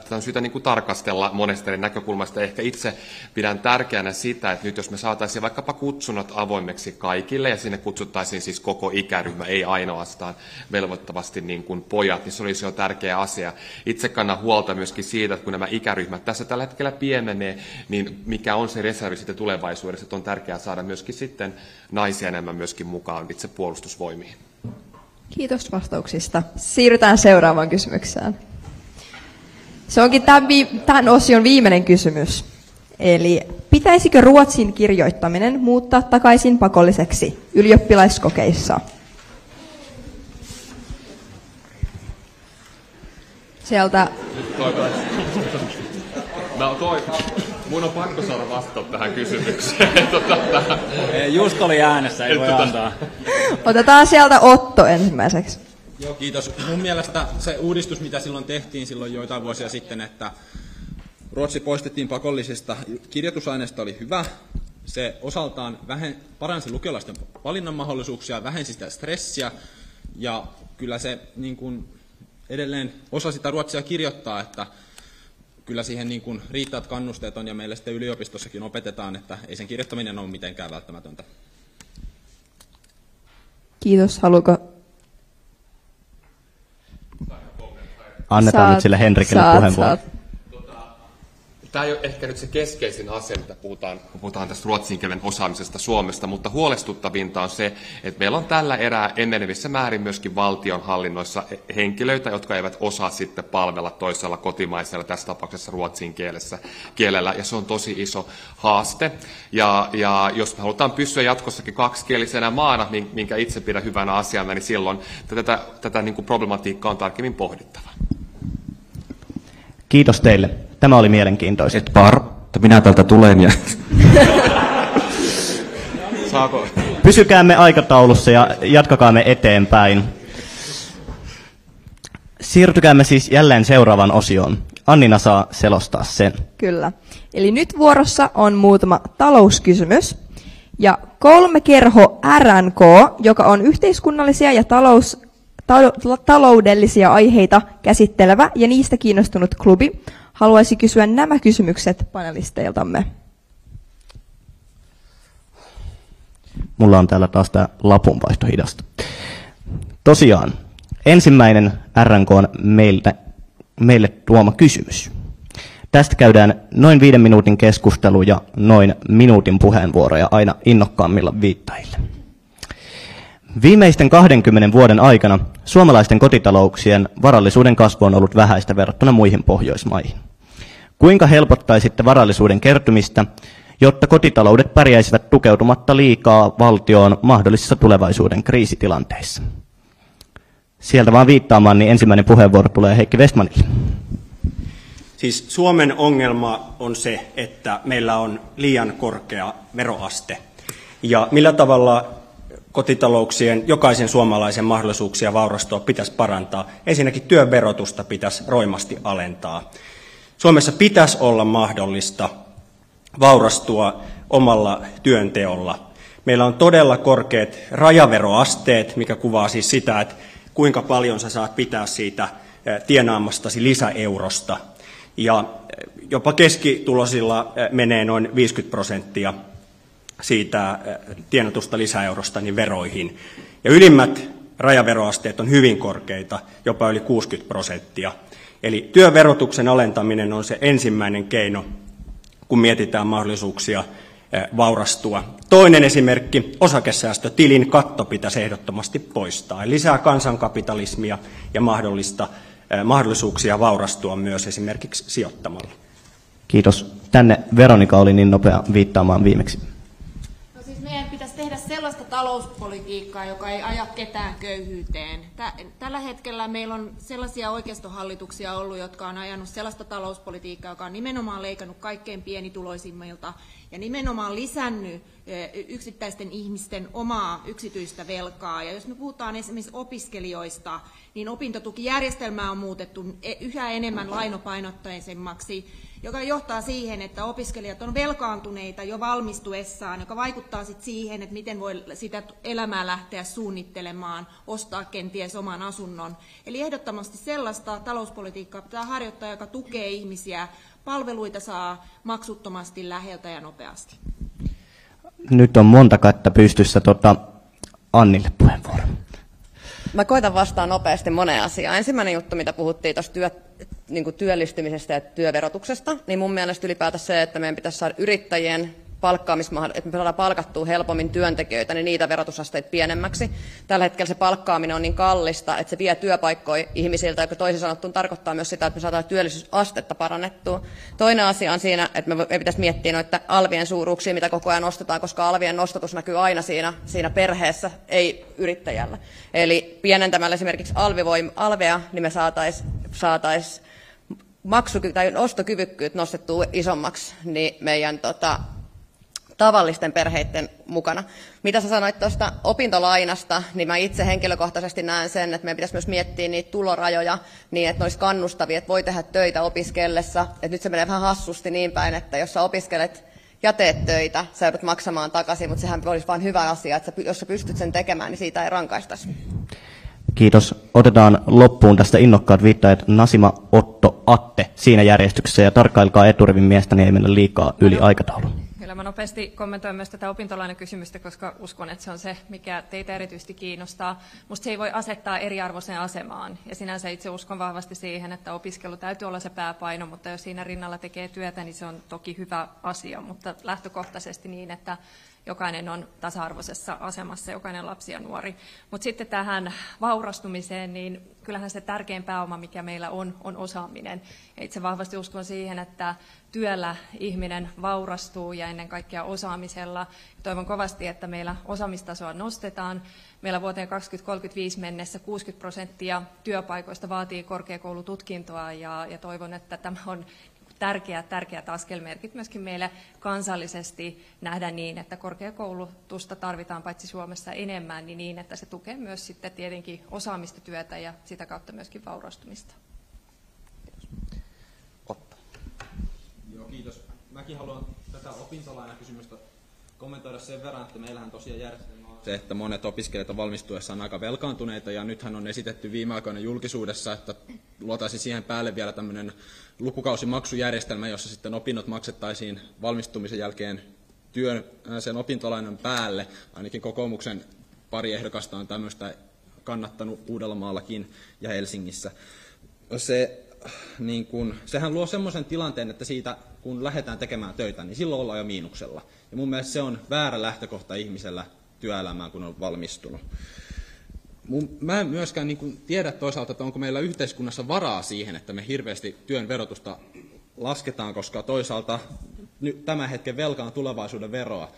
tätä on syytä tarkastella monesta eri näkökulmasta. Ehkä itse pidän tärkeänä sitä, että nyt jos me saataisiin vaikkapa kutsunnat avoimeksi kaikille, ja sinne kutsuttaisiin siis koko ikäryhmä, ei ainoastaan velvoittavasti niin kuin pojat, niin se olisi jo tärkeä asia. Itse kannan huolta myöskin siitä, että kun nämä ikäryhmät tässä tällä hetkellä pienenee, niin mikä on se reservi sitten tulevaisuudessa, että on tärkeää saada myöskin sitten naisia enemmän myöskin mukaan itse puolustusvoimiin. Kiitos vastauksista. Siirrytään seuraavaan kysymykseen. Se onkin tämän osion viimeinen kysymys. Eli pitäisikö ruotsin kirjoittaminen muuttaa takaisin pakolliseksi ylioppilaskokeissa? Sieltä... Mun on pakko saada vastata tähän kysymykseen. Just oli äänessä, ei voi antaa. Otetaan sieltä Otto ensimmäiseksi. Joo, kiitos. Mun mielestä se uudistus, mitä silloin tehtiin silloin joitain vuosia sitten, että Ruotsi poistettiin pakollisesta kirjoitusaineesta, oli hyvä. Se osaltaan paransi lukiolaisten valinnan mahdollisuuksia, vähensi sitä stressiä ja kyllä se niin kuin edelleen osa sitä ruotsia kirjoittaa, että kyllä siihen niin kuin riittävät kannusteet on ja meillä sitten yliopistossakin opetetaan, että ei sen kirjoittaminen ole mitenkään välttämätöntä. Kiitos. Haluatko? Annetaan nyt sille Henrikille puheenvuoro. Tämä ei ole ehkä nyt se keskeisin asia, mitä kun puhutaan tästä ruotsin kielen osaamisesta Suomesta, mutta huolestuttavinta on se, että meillä on tällä erää enenevissä määrin myöskin valtionhallinnoissa henkilöitä, jotka eivät osaa sitten palvella toisella kotimaisella, tässä tapauksessa ruotsin kielellä, ja se on tosi iso haaste. Ja jos me halutaan pysyä jatkossakin kaksikielisenä maana, minkä itse pidän hyvänä asiana, niin silloin tätä niin kuin problematiikkaa on tarkemmin pohdittava. Kiitos teille. Tämä oli mielenkiintoista. Minä täältä tulen ja... Saako? Pysykäämme aikataulussa ja jatkakaamme eteenpäin. Siirtykäämme siis jälleen seuraavaan osioon. Annina saa selostaa sen. Kyllä. Eli nyt vuorossa on muutama talouskysymys. Ja 3 kerho RNK, joka on yhteiskunnallisia ja taloudellisia aiheita käsittelevä ja niistä kiinnostunut klubi, haluaisi kysyä nämä kysymykset panelisteiltamme. Mulla on täällä taas tämä lapunvaihto hidasta. Tosiaan, ensimmäinen RNK on meille tuoma kysymys. Tästä käydään noin 5 minuutin keskustelu ja noin minuutin puheenvuoroja aina innokkaammilla viittajille. Viimeisten 20 vuoden aikana suomalaisten kotitalouksien varallisuuden kasvu on ollut vähäistä verrattuna muihin Pohjoismaihin. Kuinka helpottaisitte varallisuuden kertymistä, jotta kotitaloudet pärjäisivät tukeutumatta liikaa valtioon mahdollisissa tulevaisuuden kriisitilanteissa? Sieltä vaan viittaamaan, niin ensimmäinen puheenvuoro tulee Heikki Westmanille. Siis Suomen ongelma on se, että meillä on liian korkea veroaste. Ja millä tavalla kotitalouksien, jokaisen suomalaisen mahdollisuuksia vaurastua pitäisi parantaa? Ensinnäkin työn verotusta pitäisi roimasti alentaa. Suomessa pitäisi olla mahdollista vaurastua omalla työnteolla. Meillä on todella korkeat rajaveroasteet, mikä kuvaa siis sitä, että kuinka paljon sä saat pitää siitä tienaamastasi lisäeurosta. Ja jopa keskituloisilla menee noin 50% siitä tienatusta lisäeurosta niin veroihin. Ja ylimmät rajaveroasteet on hyvin korkeita, jopa yli 60%. Eli työverotuksen alentaminen on se ensimmäinen keino, kun mietitään mahdollisuuksia vaurastua. Toinen esimerkki, osakesäästötilin katto pitäisi ehdottomasti poistaa. Eli lisää kansankapitalismia ja mahdollisuuksia vaurastua myös esimerkiksi sijoittamalla. Kiitos. Tänne Veronika oli niin nopea viittaamaan viimeksi. No siis meidän pitäisi tehdä sellaista talouspolitiikkaa, joka ei aja ketään köyhyyteen. Tällä hetkellä meillä on sellaisia oikeistohallituksia ollut, jotka on ajanut sellaista talouspolitiikkaa, joka on nimenomaan leikannut kaikkein pienituloisimmilta ja nimenomaan lisännyt yksittäisten ihmisten omaa yksityistä velkaa. Ja jos me puhutaan esimerkiksi opiskelijoista, niin opintotukijärjestelmää on muutettu yhä enemmän lainopainotteisemmaksi, joka johtaa siihen, että opiskelijat on velkaantuneita jo valmistuessaan, joka vaikuttaa sitten siihen, että miten voi sitä elämää lähteä suunnittelemaan, ostaa kenties oman asunnon. Eli ehdottomasti sellaista talouspolitiikkaa pitää harjoittaa, joka tukee ihmisiä, palveluita saa maksuttomasti läheltä ja nopeasti. Nyt on monta kättä pystyssä. Annille puheenvuoro. Mä koitan vastaa nopeasti moneen asiaan. Ensimmäinen juttu, mitä puhuttiin tuosta työllistymisestä ja työverotuksesta, niin mun mielestä ylipäätään se, että meidän pitäisi saada yrittäjien palkkaamismahdollisuus, että me saadaan palkattua helpommin työntekijöitä, niin niitä verotusasteita pienemmäksi. Tällä hetkellä se palkkaaminen on niin kallista, että se vie työpaikkoja ihmisiltä, joka toisin sanottuna tarkoittaa myös sitä, että me saadaan työllisyysastetta parannettua. Toinen asia on siinä, että me pitäisi miettiä noita alvien suuruuksia, mitä koko ajan nostetaan, koska alvien nostatus näkyy aina siinä perheessä, ei yrittäjällä. Eli pienentämällä esimerkiksi alvea, niin me saataisiin tai ostokyvykkyyt nostettua isommaksi, niin meidän tavallisten perheiden mukana. Mitä sä sanoit tuosta opintolainasta, niin mä itse henkilökohtaisesti näen sen, että meidän pitäisi myös miettiä niitä tulorajoja niin, että ne olisi kannustavia, että voi tehdä töitä opiskellessa. Et nyt se menee vähän hassusti niin päin, että jos sä opiskelet ja teet töitä, sä joudut maksamaan takaisin, mutta sehän olisi vain hyvä asia, että jos sä pystyt sen tekemään, niin siitä ei rankaistaisi. Kiitos. Otetaan loppuun tästä innokkaat viittajat Nasima, Otto, Atte siinä järjestyksessä ja tarkkailkaa eturivin miestä, niin ei mennä liikaa yli aikataulun. Kyllä mä nopeasti kommentoin myös tätä opintolainakysymystä, koska uskon, että se on se, mikä teitä erityisesti kiinnostaa. Musta se ei voi asettaa eriarvoiseen asemaan. Ja sinänsä itse uskon vahvasti siihen, että opiskelu täytyy olla se pääpaino, mutta jos siinä rinnalla tekee työtä, niin se on toki hyvä asia. Mutta lähtökohtaisesti niin, että jokainen on tasa-arvoisessa asemassa, jokainen lapsi ja nuori. Mutta sitten tähän vaurastumiseen, niin kyllähän se tärkein pääoma, mikä meillä on osaaminen. Ja itse vahvasti uskon siihen, että työllä ihminen vaurastuu ja ennen kaikkea osaamisella. Toivon kovasti, että meillä osaamistasoa nostetaan. Meillä vuoteen 2035 mennessä 60% työpaikoista vaatii korkeakoulututkintoa ja toivon, että tämä on tärkeät askelmerkit myöskin meille kansallisesti nähdä niin, että korkeakoulutusta tarvitaan paitsi Suomessa enemmän, niin että se tukee myös sitten tietenkin osaamista työtä ja sitä kautta myöskin vaurastumista. Joo, kiitos. Mäkin haluan tätä opintolainakysymystä kommentoida sen verran, että meillähän tosiaan järjestelmä on se, että monet opiskelijat on valmistuessaan aika velkaantuneita, ja nythän on esitetty viime aikoina julkisuudessa, että luotaisiin siihen päälle vielä tämmöinen lukukausimaksujärjestelmä, jossa sitten opinnot maksettaisiin valmistumisen jälkeen sen opintolainan päälle. Ainakin kokoomuksen pari ehdokasta on tämmöistä kannattanut Uudellamaallakin ja Helsingissä. Sehän luo semmoisen tilanteen, että siitä kun lähdetään tekemään töitä, niin silloin ollaan jo miinuksella. Ja mun mielestä se on väärä lähtökohta ihmisellä työelämään, kun on valmistunut. Mä en myöskään tiedä toisaalta, että onko meillä yhteiskunnassa varaa siihen, että me hirveästi työn verotusta lasketaan, koska toisaalta tämän hetken velka on tulevaisuuden veroa,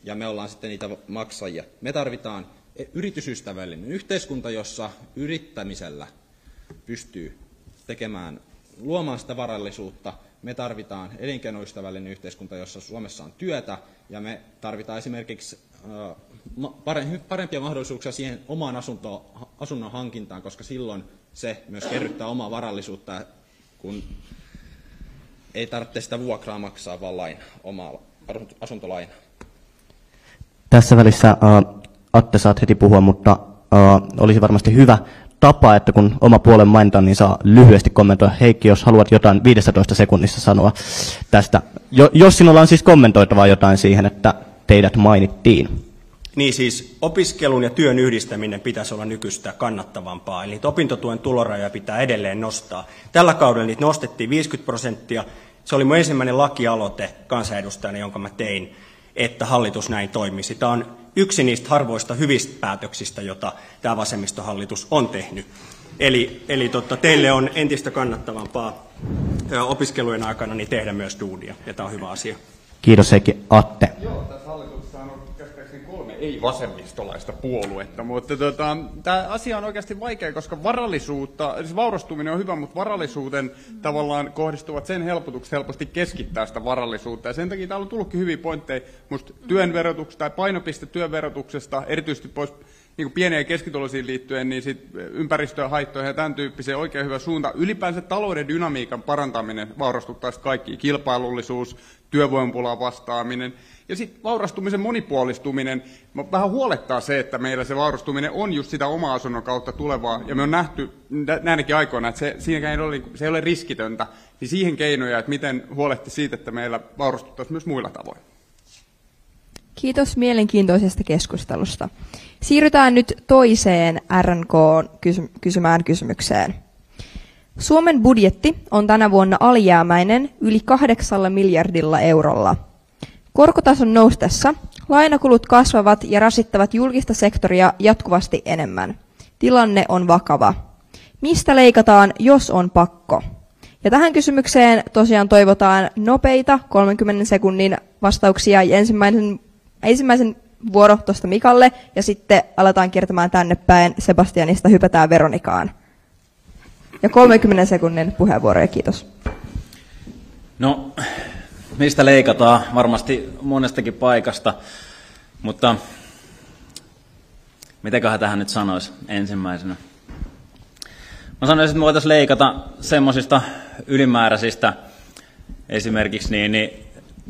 ja me ollaan sitten niitä maksajia. Me tarvitaan yritysystävällinen yhteiskunta, jossa yrittämisellä pystyy luomaan sitä varallisuutta. Me tarvitaan elinkeinoystävällinen yhteiskunta, jossa Suomessa on työtä, ja me tarvitaan esimerkiksi parempia mahdollisuuksia siihen omaan asunnon hankintaan, koska silloin se myös kerryttää omaa varallisuutta, kun ei tarvitse sitä vuokraa maksaa, vaan omaa asuntolainaa. Tässä välissä Atte saat heti puhua, mutta olisi varmasti hyvä tapa, että kun oma puolen mainitaan, niin saa lyhyesti kommentoida. Heikki, jos haluat jotain 15 sekunnissa sanoa tästä. Jos sinulla on siis kommentoitavaa jotain siihen, että teidät mainittiin. Niin siis opiskelun ja työn yhdistäminen pitäisi olla nykyistä kannattavampaa, eli niitä opintotuen tulorajoja pitää edelleen nostaa. Tällä kaudella niitä nostettiin 50%. Se oli mun ensimmäinen lakialoite kansanedustajana, jonka mä tein, että hallitus näin toimisi. Tämä on yksi niistä harvoista hyvistä päätöksistä, jota tämä vasemmistohallitus on tehnyt. Eli teille on entistä kannattavampaa opiskelujen aikana niin tehdä myös duunia, ja tämä on hyvä asia. Kiitos Heikki. Atte. Joo, tässä hallituksessa on käsittääkseni 3 ei-vasemmistolaista puoluetta, mutta tämä asia on oikeasti vaikea, koska siis vaurastuminen on hyvä, mutta varallisuuteen tavallaan kohdistuvat sen helpotukset helposti keskittää sitä varallisuutta, ja sen takia täällä on tullutkin hyviä pointteja musta työn verotuksesta tai painopiste työn verotuksesta, erityisesti pois niin pieniä ja keskituloisiin liittyen, niin sit ympäristöhaittoihin ja tämän tyyppiseen oikein hyvä suunta. Ylipäänsä talouden dynamiikan parantaminen vaurastuttaisi kaikki, kilpailullisuus, työvoimapulaan vastaaminen. Ja sitten vaurastumisen monipuolistuminen. Vähän huolettaa se, että meillä se vaurastuminen on just sitä oma asunnon kautta tulevaa. Ja me on nähty näinäkin aikoina, että se ei ole riskitöntä. Niin siihen keinoja, että miten huolehti siitä, että meillä vaurastuttaisiin myös muilla tavoin. Kiitos mielenkiintoisesta keskustelusta. Siirrytään nyt toiseen RNK kysymään kysymykseen. Suomen budjetti on tänä vuonna alijäämäinen yli 8 miljardilla eurolla. Korkotason noustessa lainakulut kasvavat ja rasittavat julkista sektoria jatkuvasti enemmän. Tilanne on vakava. Mistä leikataan, jos on pakko? Ja tähän kysymykseen tosiaan toivotaan nopeita 30 sekunnin vastauksia ja ensimmäisen vuoro tuosta Mikalle ja sitten aletaan kiertämään tänne päin Sebastianista, hypätään Veronikaan. Ja 30 sekunnin puheenvuoroja, kiitos. No, mistä leikataan? Varmasti monestakin paikasta, mutta mitäköhän tähän nyt sanoisi ensimmäisenä? Mä sanoisin, että me voitaisiin leikata semmoisista ylimääräisistä esimerkiksi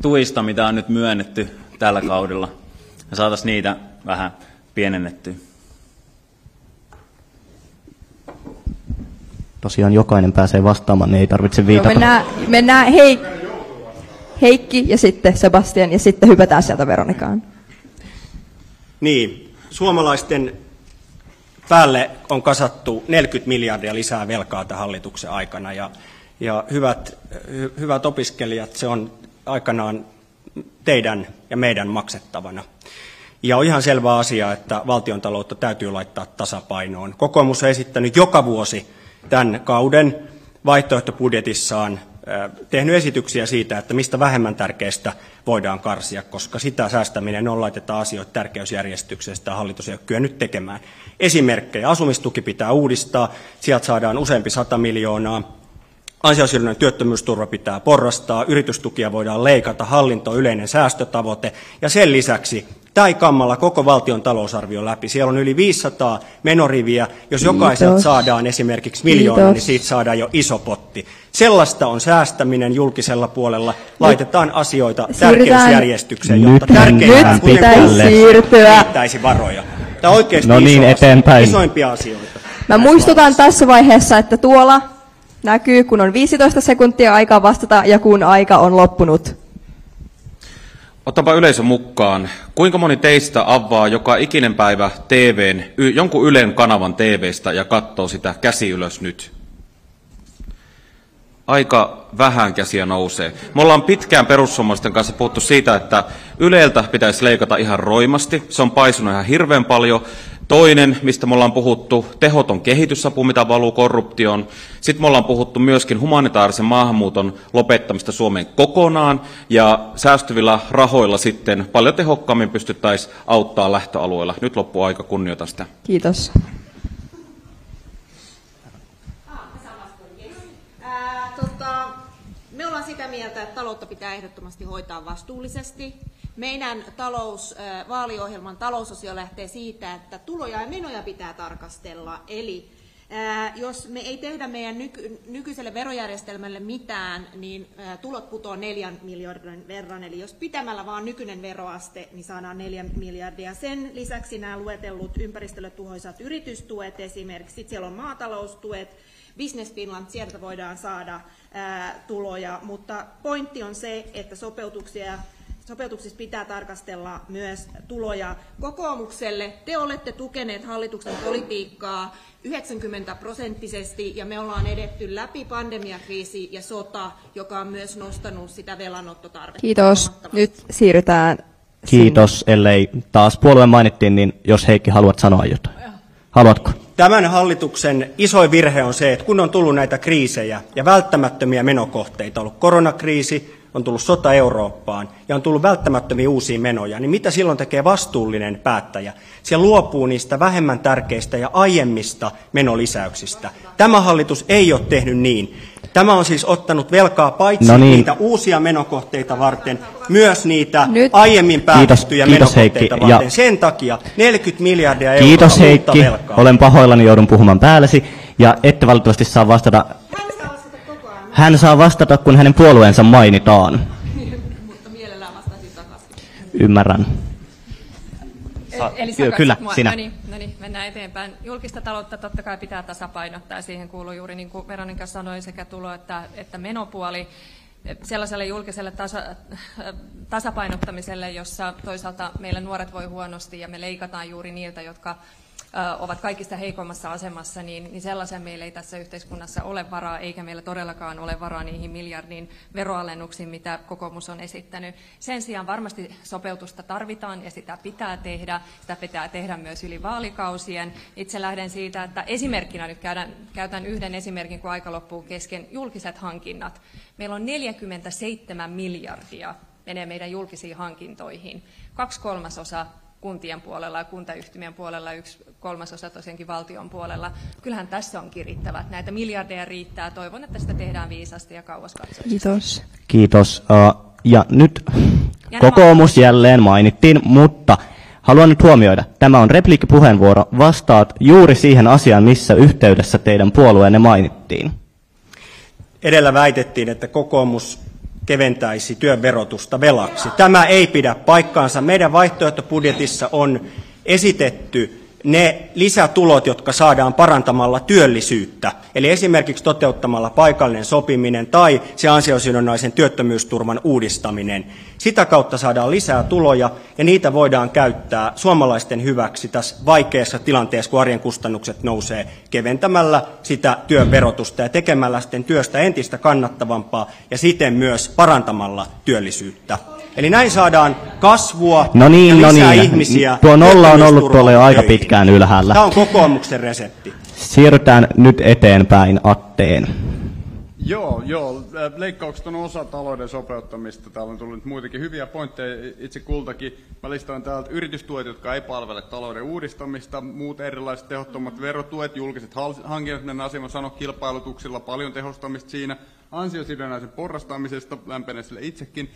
tuista, mitä on nyt myönnetty tällä kaudella, ja saataisiin niitä vähän pienennettyä. Tosiaan jokainen pääsee vastaamaan, niin ei tarvitse viitata. Mennään Heikki ja sitten Sebastian ja sitten hypätään sieltä Veronikaan. Niin, suomalaisten päälle on kasattu 40 miljardia lisää velkaa tämän hallituksen aikana, ja hyvät opiskelijat, se on aikanaan teidän ja meidän maksettavana. Ja on ihan selvä asia, että valtiontaloutta täytyy laittaa tasapainoon. Kokoomus on esittänyt joka vuosi tämän kauden vaihtoehtobudjetissaan tehnyt esityksiä siitä, että mistä vähemmän tärkeistä voidaan karsia, koska sitä säästäminen on laitetaan asioita tärkeysjärjestyksestä, hallitus ei ole kyennyt tekemään. Esimerkkejä: asumistuki pitää uudistaa, sieltä saadaan useampi 100 miljoonaa. Ansiosidonnainen työttömyysturva pitää porrastaa, yritystukia voidaan leikata, hallinto on yleinen säästötavoite, ja sen lisäksi tämä ei kammalla koko valtion talousarvio läpi. Siellä on yli 500 menoriviä. Jos jokaiselta saadaan esimerkiksi miljoona, niin siitä saadaan jo iso potti. Sellaista on säästäminen julkisella puolella. Laitetaan asioita tärkeysjärjestykseen, jotta tärkeimpään riittäisi varoja. Tämä on oikeasti isoimpia asioita. Mä muistutan tässä vaiheessa, että tuolla näkyy, kun on 15 sekuntia aikaa vastata ja kun aika on loppunut. Otapa yleisö mukaan. Kuinka moni teistä avaa joka ikinen päivä jonkun Ylen kanavan TV:stä ja katsoo sitä? Käsi ylös nyt. Aika vähän käsiä nousee. Me ollaan pitkään perussuomalaisten kanssa puhuttu siitä, että Yleltä pitäisi leikata ihan roimasti. Se on paisunut ihan hirveän paljon. Toinen, mistä me ollaan puhuttu, tehoton kehitysapu, mitä valuu korruptioon. Sitten me ollaan puhuttu myöskin humanitaarisen maahanmuuton lopettamista Suomeen kokonaan. Ja säästyvillä rahoilla sitten paljon tehokkaammin pystyttäisiin auttaa lähtöalueilla. Nyt loppuu aika, kunnioitan sitä. Kiitos. Me ollaan sitä mieltä, että taloutta pitää ehdottomasti hoitaa vastuullisesti. Meidän vaaliohjelman talousosio lähtee siitä, että tuloja ja menoja pitää tarkastella. Eli jos me ei tehdä meidän nykyiselle verojärjestelmälle mitään, niin tulot putoaa 4 miljardin verran. Eli jos pitämällä vaan nykyinen veroaste, niin saadaan 4 miljardia. Sen lisäksi nämä luetellut ympäristölle tuhoisat yritystuet esimerkiksi, siellä on maataloustuet, Business Finland, sieltä voidaan saada tuloja, mutta pointti on se, että sopeutuksissa pitää tarkastella myös tuloja. Kokoomukselle te olette tukeneet hallituksen politiikkaa 90% ja me ollaan edetty läpi pandemiakriisi ja sota, joka on myös nostanut sitä velanottotarvetta. Kiitos. Nyt siirrytään Kiitos, ellei taas puolue mainittiin, niin jos Heikki haluat sanoa jotain. Haluatko? Tämän hallituksen isoin virhe on se, että kun on tullut näitä kriisejä ja välttämättömiä menokohteita, on ollut koronakriisi, on tullut sota Eurooppaan ja on tullut välttämättömiä uusia menoja, niin mitä silloin tekee vastuullinen päättäjä? Se luopuu niistä vähemmän tärkeistä ja aiemmista menolisäyksistä. Tämä hallitus ei ole tehnyt niin. Tämä on siis ottanut velkaa paitsi niitä uusia menokohteita varten, myös niitä aiemmin päätettyjä menokohteita varten. Ja sen takia 40 miljardia euroa Kiitos Heikki, olen pahoillani, joudun puhumaan päällesi. Ja ette valitettavasti saa vastata. Hän saa vastata, kun hänen puolueensa mainitaan. Mutta mielellään vastaisin takaisin. Ymmärrän. Eli kyllä, sinä. No niin, mennään eteenpäin. Julkista taloutta totta kai pitää tasapainottaa. Siihen kuuluu juuri niin kuin Veronika sanoi, sekä tulo- että menopuoli. Sellaiselle julkiselle tasapainottamiselle, jossa toisaalta meillä nuoret voi huonosti ja me leikataan juuri niiltä, jotka ovat kaikista heikoimmassa asemassa, niin sellaisen meillä ei tässä yhteiskunnassa ole varaa, eikä meillä todellakaan ole varaa niihin miljardin veroalennuksiin, mitä kokoomus on esittänyt. Sen sijaan varmasti sopeutusta tarvitaan ja sitä pitää tehdä. Sitä pitää tehdä myös yli vaalikausien. Itse lähden siitä, että esimerkkinä nyt käytän yhden esimerkin, kun aika loppuu kesken, julkiset hankinnat. Meillä on 47 miljardia menee meidän julkisiin hankintoihin. 2/3 kuntien puolella ja kuntayhtymien puolella, 1/3 tosiaankin valtion puolella. Kyllähän tässä on kirittävät. Näitä miljardeja riittää. Toivon, että sitä tehdään viisasti ja kauaskatsoisesti. Kiitos. Kiitos. Ja nyt kokoomus jälleen mainittiin, mutta haluan nyt huomioida. Tämä on repliikkipuheenvuoro. Vastaat juuri siihen asiaan, missä yhteydessä teidän puolueenne mainittiin. Edellä väitettiin, että kokoomus keventäisi työn verotusta velaksi. Tämä ei pidä paikkaansa. Meidän vaihtoehtobudjetissa on esitetty ne lisätulot, jotka saadaan parantamalla työllisyyttä. Eli esimerkiksi toteuttamalla paikallinen sopiminen tai se ansiosidonnaisen työttömyysturvan uudistaminen. Sitä kautta saadaan lisää tuloja ja niitä voidaan käyttää suomalaisten hyväksi tässä vaikeassa tilanteessa, kun arjen kustannukset nousee, keventämällä sitä työn verotusta ja tekemällä sitten työstä entistä kannattavampaa ja siten myös parantamalla työllisyyttä. Eli näin saadaan kasvua ja lisää ihmisiä. Tuo nolla on ollut tuolla jo aika pitkään ylhäällä. Tämä on kokoomuksen resepti. Siirrytään nyt eteenpäin Atteen. Joo, leikkaukset on osa talouden sopeuttamista. Täällä on tullut muitakin hyviä pointteja itse kultakin. Mä listaan täältä yritystuet, jotka ei palvele talouden uudistamista, muut erilaiset tehottomat verotuet, julkiset hankinnat, mennään asiaan sanoa kilpailutuksilla, paljon tehostamista siinä, ansiosidonnaisen porrastamisesta, lämpenee sille itsekin.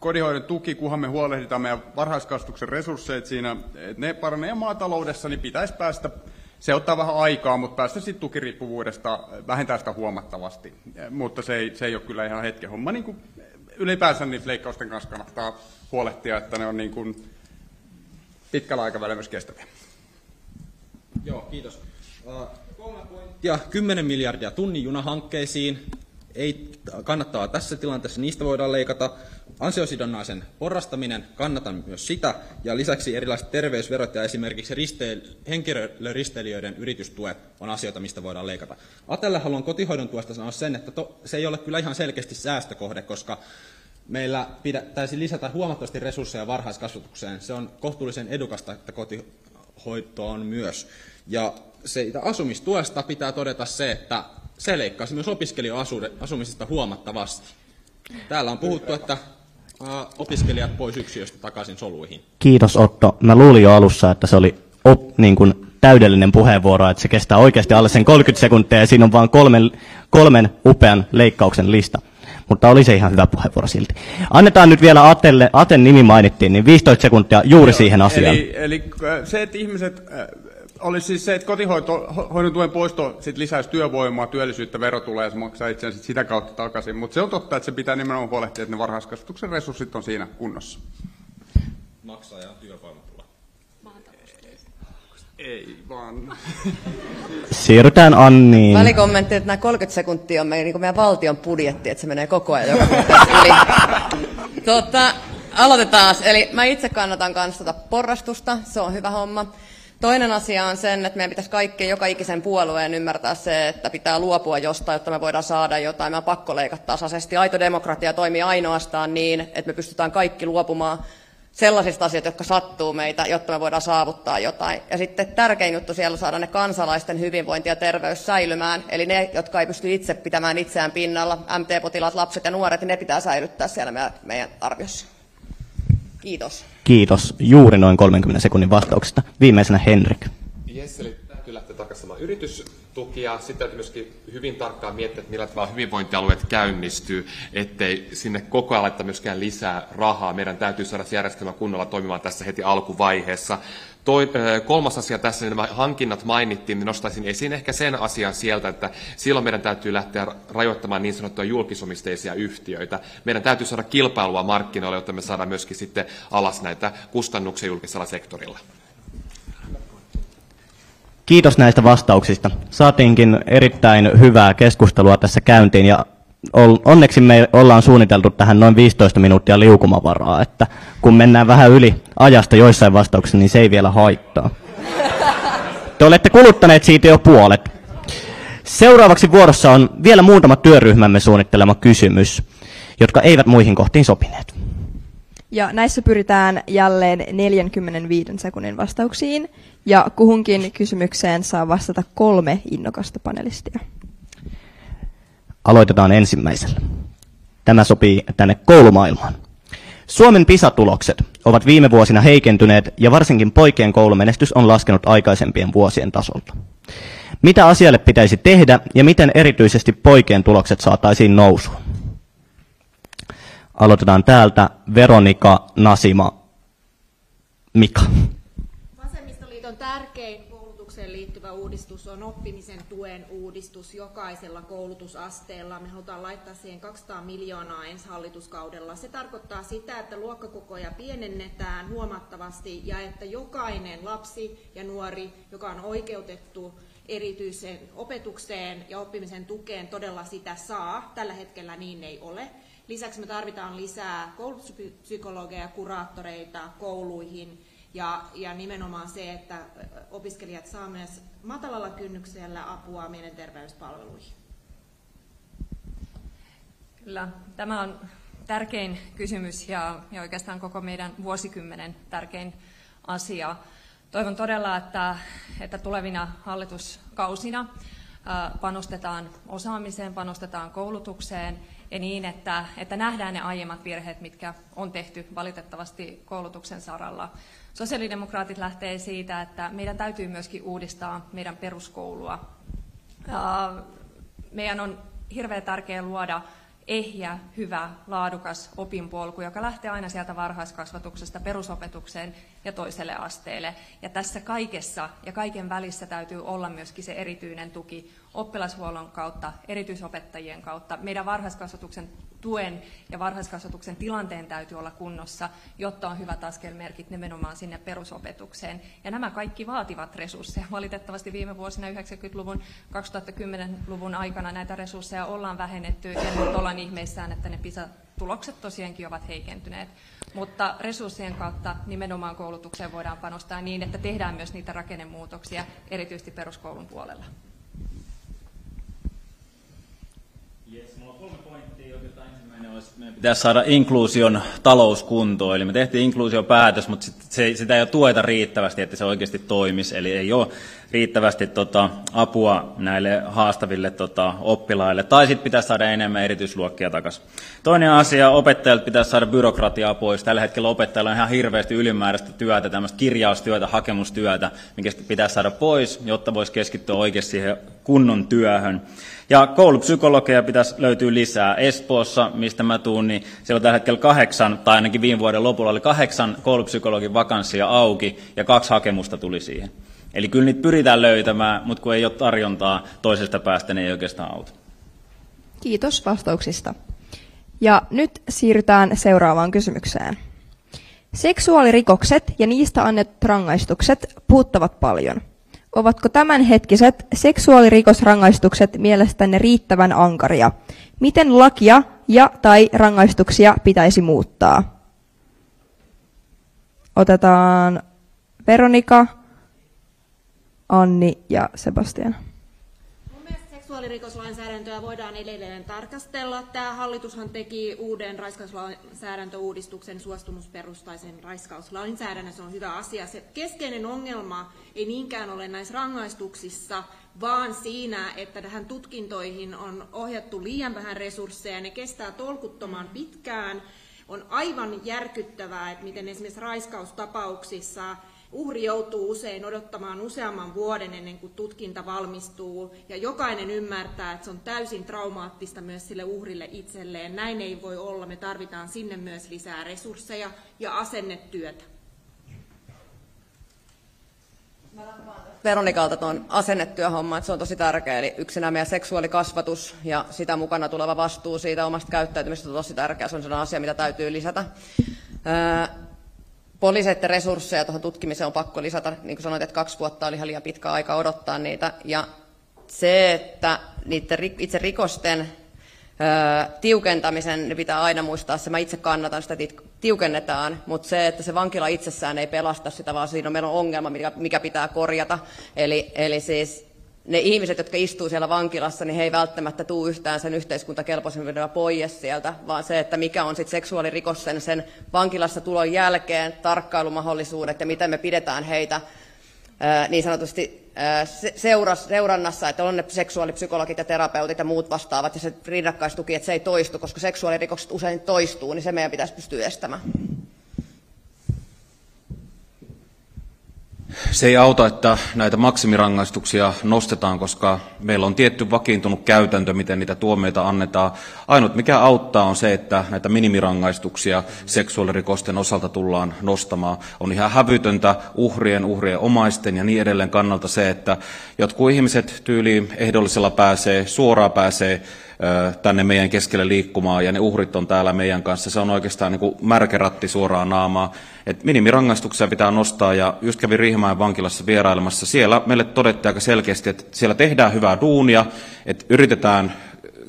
Kodinhoidon tuki, kunhan me huolehditaan meidän varhaiskasvatuksen resursseet siinä, että ne paranee maataloudessa, niin pitäisi päästä. Se ottaa vähän aikaa, mutta päästä sitten tukiriippuvuudesta, vähentää sitä huomattavasti, mutta se ei ole kyllä ihan hetken homma. Niin kuin ylipäänsä niitä leikkausten kanssa kannattaa huolehtia, että ne on niin kuin pitkällä aikavälillä myös kestäviä. Joo, kiitos. 3 pointtia, 10 miljardia tunnin junahankkeisiin. Ei kannattavaa tässä tilanteessa, niistä voidaan leikata. ansiosidonnaisen porrastaminen, kannatan myös sitä, ja lisäksi erilaiset terveysverot ja esimerkiksi henkilöristeilijöiden yritystuet on asioita, mistä voidaan leikata. Atelle haluan kotihoidon tuesta sanoa sen, että se ei ole kyllä ihan selkeästi säästökohde, koska meillä pitäisi lisätä huomattavasti resursseja varhaiskasvatukseen. Se on kohtuullisen edukasta, että kotihoito on myös. Ja siitä asumistuesta pitää todeta se, että se leikkaisi myös opiskelijoasumisesta huomattavasti. Täällä on puhuttu, että opiskelijat pois yksiöstä takaisin soluihin. Kiitos Otto. Mä luulin jo alussa, että se oli niin kuin täydellinen puheenvuoro, että se kestää oikeasti alle sen 30 sekuntia ja siinä on vain kolmen upean leikkauksen lista. Mutta oli se ihan hyvä puheenvuoro silti. Annetaan nyt vielä Atelle, Aten nimi mainittiin, niin 15 sekuntia juuri siihen asiaan. Eli se, että ihmiset, olisi siis se, että kotihoidon tuen poisto sit lisäisi työvoimaa, työllisyyttä, verotuloja ja se maksaa itseään sitä kautta takaisin. Mutta se on totta, että se pitää nimenomaan huolehtia, että ne varhaiskasvatuksen resurssit on siinä kunnossa. Maksaa ja työvoimapula. Ei vaan. Siirrytään Anniin. Välikommentti, että nämä 30 sekuntia on meidän valtion budjetti, että se menee koko ajan joka kuukausi yli. Aloitetaan. Eli mä itse kannatan kanssa tätä porrastusta, se on hyvä homma. Toinen asia on sen, että meidän pitäisi kaikkien, joka ikisen puolueen ymmärtää se, että pitää luopua jostain, jotta me voidaan saada jotain. Me on pakko leikata tasaisesti. Aito demokratia toimii ainoastaan niin, että me pystytään kaikki luopumaan sellaisista asioista, jotka sattuu meitä, jotta me voidaan saavuttaa jotain. Ja sitten tärkein juttu siellä saada ne kansalaisten hyvinvointi ja terveys säilymään. Eli ne, jotka ei pysty itse pitämään itseään pinnalla, MT-potilaat, lapset ja nuoret, niin ne pitää säilyttää siellä meidän arviossa. Kiitos. Kiitos. Juuri noin 30 sekunnin vastauksesta. Viimeisenä Henrik. Yes, eli täytyy lähteä tarkastamaan yritystukia. Sitten täytyy myöskin hyvin tarkkaan miettiä, että millä tavalla hyvinvointialueet käynnistyy, ettei sinne koko ajan laittaa myöskään lisää rahaa. Meidän täytyy saada järjestelmä kunnolla toimimaan tässä heti alkuvaiheessa. Kolmas asia tässä, niin nämä hankinnat mainittiin, niin nostaisin esiin ehkä sen asian sieltä, että silloin meidän täytyy lähteä rajoittamaan niin sanottuja julkisomisteisia yhtiöitä. Meidän täytyy saada kilpailua markkinoille, jotta me saadaan myöskin sitten alas näitä kustannuksia julkisella sektorilla. Kiitos näistä vastauksista. Saatiinkin erittäin hyvää keskustelua tässä käyntiin ja onneksi me ollaan suunniteltu tähän noin 15 minuuttia liukumavaraa, että kun mennään vähän yli ajasta joissain vastauksissa, niin se ei vielä haittaa. Te olette kuluttaneet siitä jo puolet. Seuraavaksi vuorossa on vielä muutama työryhmämme suunnittelema kysymys, jotka eivät muihin kohtiin sopineet. Ja näissä pyritään jälleen 45 sekunnin vastauksiin, ja kuhunkin kysymykseen saa vastata 3 innokasta panelistia. Aloitetaan ensimmäisellä. Tämä sopii tänne koulumaailmaan. Suomen PISA-tulokset ovat viime vuosina heikentyneet ja varsinkin poikien koulumenestys on laskenut aikaisempien vuosien tasolta. Mitä asialle pitäisi tehdä ja miten erityisesti poikien tulokset saataisiin nousuun? Aloitetaan täältä. Veronika, Nasima, Mika. Vasemmistoliiton tärkein koulutukseen liittyvä uudistus on oppimisen tuen uudistus jokaisella koulutusasteella. Me halutaan laittaa siihen 200 miljoonaa ensi hallituskaudella. Se tarkoittaa sitä, että luokkakokoja pienennetään huomattavasti ja että jokainen lapsi ja nuori, joka on oikeutettu erityiseen opetukseen ja oppimisen tukeen, todella sitä saa. Tällä hetkellä niin ei ole. Lisäksi me tarvitaan lisää koulutuspsykologeja ja kuraattoreita kouluihin ja nimenomaan se, että opiskelijat saa myös matalalla kynnyksellä apua mielenterveyspalveluihin. Kyllä, tämä on tärkein kysymys ja oikeastaan koko meidän vuosikymmenen tärkein asia. Toivon todella, että tulevina hallituskausina panostetaan osaamiseen, panostetaan koulutukseen ja niin, että nähdään ne aiemmat virheet, mitkä on tehty valitettavasti koulutuksen saralla. Sosiaalidemokraatit lähtee siitä, että meidän täytyy myöskin uudistaa meidän peruskoulua. Meidän on hirveän tärkeää luoda ehjä, hyvä, laadukas opinpolku, joka lähtee aina sieltä varhaiskasvatuksesta perusopetukseen ja toiselle asteelle. Ja tässä kaikessa ja kaiken välissä täytyy olla myöskin se erityinen tuki oppilashuollon kautta, erityisopettajien kautta. Meidän varhaiskasvatuksen tuen ja varhaiskasvatuksen tilanteen täytyy olla kunnossa, jotta on hyvät askelmerkit nimenomaan sinne perusopetukseen. Ja nämä kaikki vaativat resursseja. Valitettavasti viime vuosina 90-luvun, 2010-luvun aikana näitä resursseja ollaan vähennetty ja nyt ollaan ihmeissään, että ne tulokset tosiaankin ovat heikentyneet. Mutta resurssien kautta nimenomaan koulutukseen voidaan panostaa niin, että tehdään myös niitä rakennemuutoksia, erityisesti peruskoulun puolella. Mulla on 3 pointtia. Oikeastaan ensimmäinen olisi, että meidän pitäisi saada inkluusion talouskuntoon. Eli me tehtiin inkluusiopäätös, mutta sitä ei ole tueta riittävästi, että se oikeasti toimisi. Eli ei ole riittävästi apua näille haastaville oppilaille. Tai sitten pitäisi saada enemmän erityisluokkia takaisin. Toinen asia, opettajilta pitäisi saada byrokratiaa pois. Tällä hetkellä opettajilla on ihan hirveästi ylimääräistä työtä, tämmöistä kirjaustyötä, hakemustyötä, mikä pitäisi saada pois, jotta voisi keskittyä oikeasti siihen kunnon työhön. Ja koulupsykologeja pitäisi löytyä lisää. Espoossa, mistä mä tuun, niin siellä on tällä hetkellä 8, tai ainakin viime vuoden lopulla oli 8 koulupsykologin vakanssia auki, ja 2 hakemusta tuli siihen. Eli kyllä niitä pyritään löytämään, mutta kun ei ole tarjontaa toisesta päästä, niin ei oikeastaan auta. Kiitos vastauksista. Ja nyt siirrytään seuraavaan kysymykseen. Seksuaalirikokset ja niistä annetut rangaistukset puhuttavat paljon. Ovatko tämänhetkiset seksuaalirikosrangaistukset mielestänne riittävän ankaria? Miten lakia ja tai rangaistuksia pitäisi muuttaa? Otetaan Veronika, Anni ja Sebastian. Mun mielestä seksuaalirikoslainsäädäntöä voidaan edelleen tarkastella. Tämä hallitushan teki uuden raiskauslainsäädäntöuudistuksen, suostumusperustaisen raiskauslainsäädännön. Se on hyvä asia. Se keskeinen ongelma ei niinkään ole näissä rangaistuksissa, vaan siinä, että tähän tutkintoihin on ohjattu liian vähän resursseja. Ne kestää tolkuttoman pitkään. On aivan järkyttävää, että miten esimerkiksi raiskaustapauksissa uhri joutuu usein odottamaan useamman vuoden ennen kuin tutkinta valmistuu, ja jokainen ymmärtää, että se on täysin traumaattista myös sille uhrille itselleen. Näin ei voi olla. Me tarvitaan sinne myös lisää resursseja ja asennetyötä. Veronikalta tuon asennetyöhomma, että se on tosi tärkeä. Eli yksinään meidän seksuaalikasvatus ja sitä mukana tuleva vastuu siitä omasta käyttäytymisestä on tosi tärkeä. Se on sellainen asia, mitä täytyy lisätä. Poliiseiden resursseja tuohon tutkimiseen on pakko lisätä. Niin kuin sanoit, että 2 vuotta oli ihan liian pitkä aika odottaa niitä. Ja se, että niiden itse rikosten tiukentamisen niin pitää aina muistaa se. Mä itse kannatan sitä, että tiukennetaan, mutta se, että se vankila itsessään ei pelasta sitä, vaan siinä on meillä on ongelma, mikä pitää korjata. Eli siis ne ihmiset, jotka istuu siellä vankilassa, niin he ei välttämättä tule yhtään sen yhteiskuntakelpoisen pois sieltä, vaan se, että mikä on sitten seksuaalirikos sen vankilassa tulon jälkeen, tarkkailumahdollisuudet ja miten me pidetään heitä niin sanotusti seurannassa, että on ne seksuaalipsykologit ja terapeutit ja muut vastaavat ja se rinnakkaistuki, että se ei toistu, koska seksuaalirikokset usein toistuu, niin se meidän pitäisi pystyä estämään. Se ei auta, että näitä maksimirangaistuksia nostetaan, koska meillä on tietty vakiintunut käytäntö, miten niitä tuomioita annetaan. Ainut mikä auttaa on se, että näitä minimirangaistuksia seksuaalirikosten osalta tullaan nostamaan. On ihan hävytöntä uhrien omaisten ja niin edelleen kannalta se, että jotkut ihmiset tyyliin ehdollisella suoraan pääsee tänne meidän keskelle liikkumaan ja ne uhrit on täällä meidän kanssa. Se on oikeastaan niin kuin märkäratti suoraan naamaa. Et minimirangaistuksia pitää nostaa ja just kävin Riihimäen vankilassa vierailemassa. Siellä meille todettiin aika selkeästi, että siellä tehdään hyvää duunia, että yritetään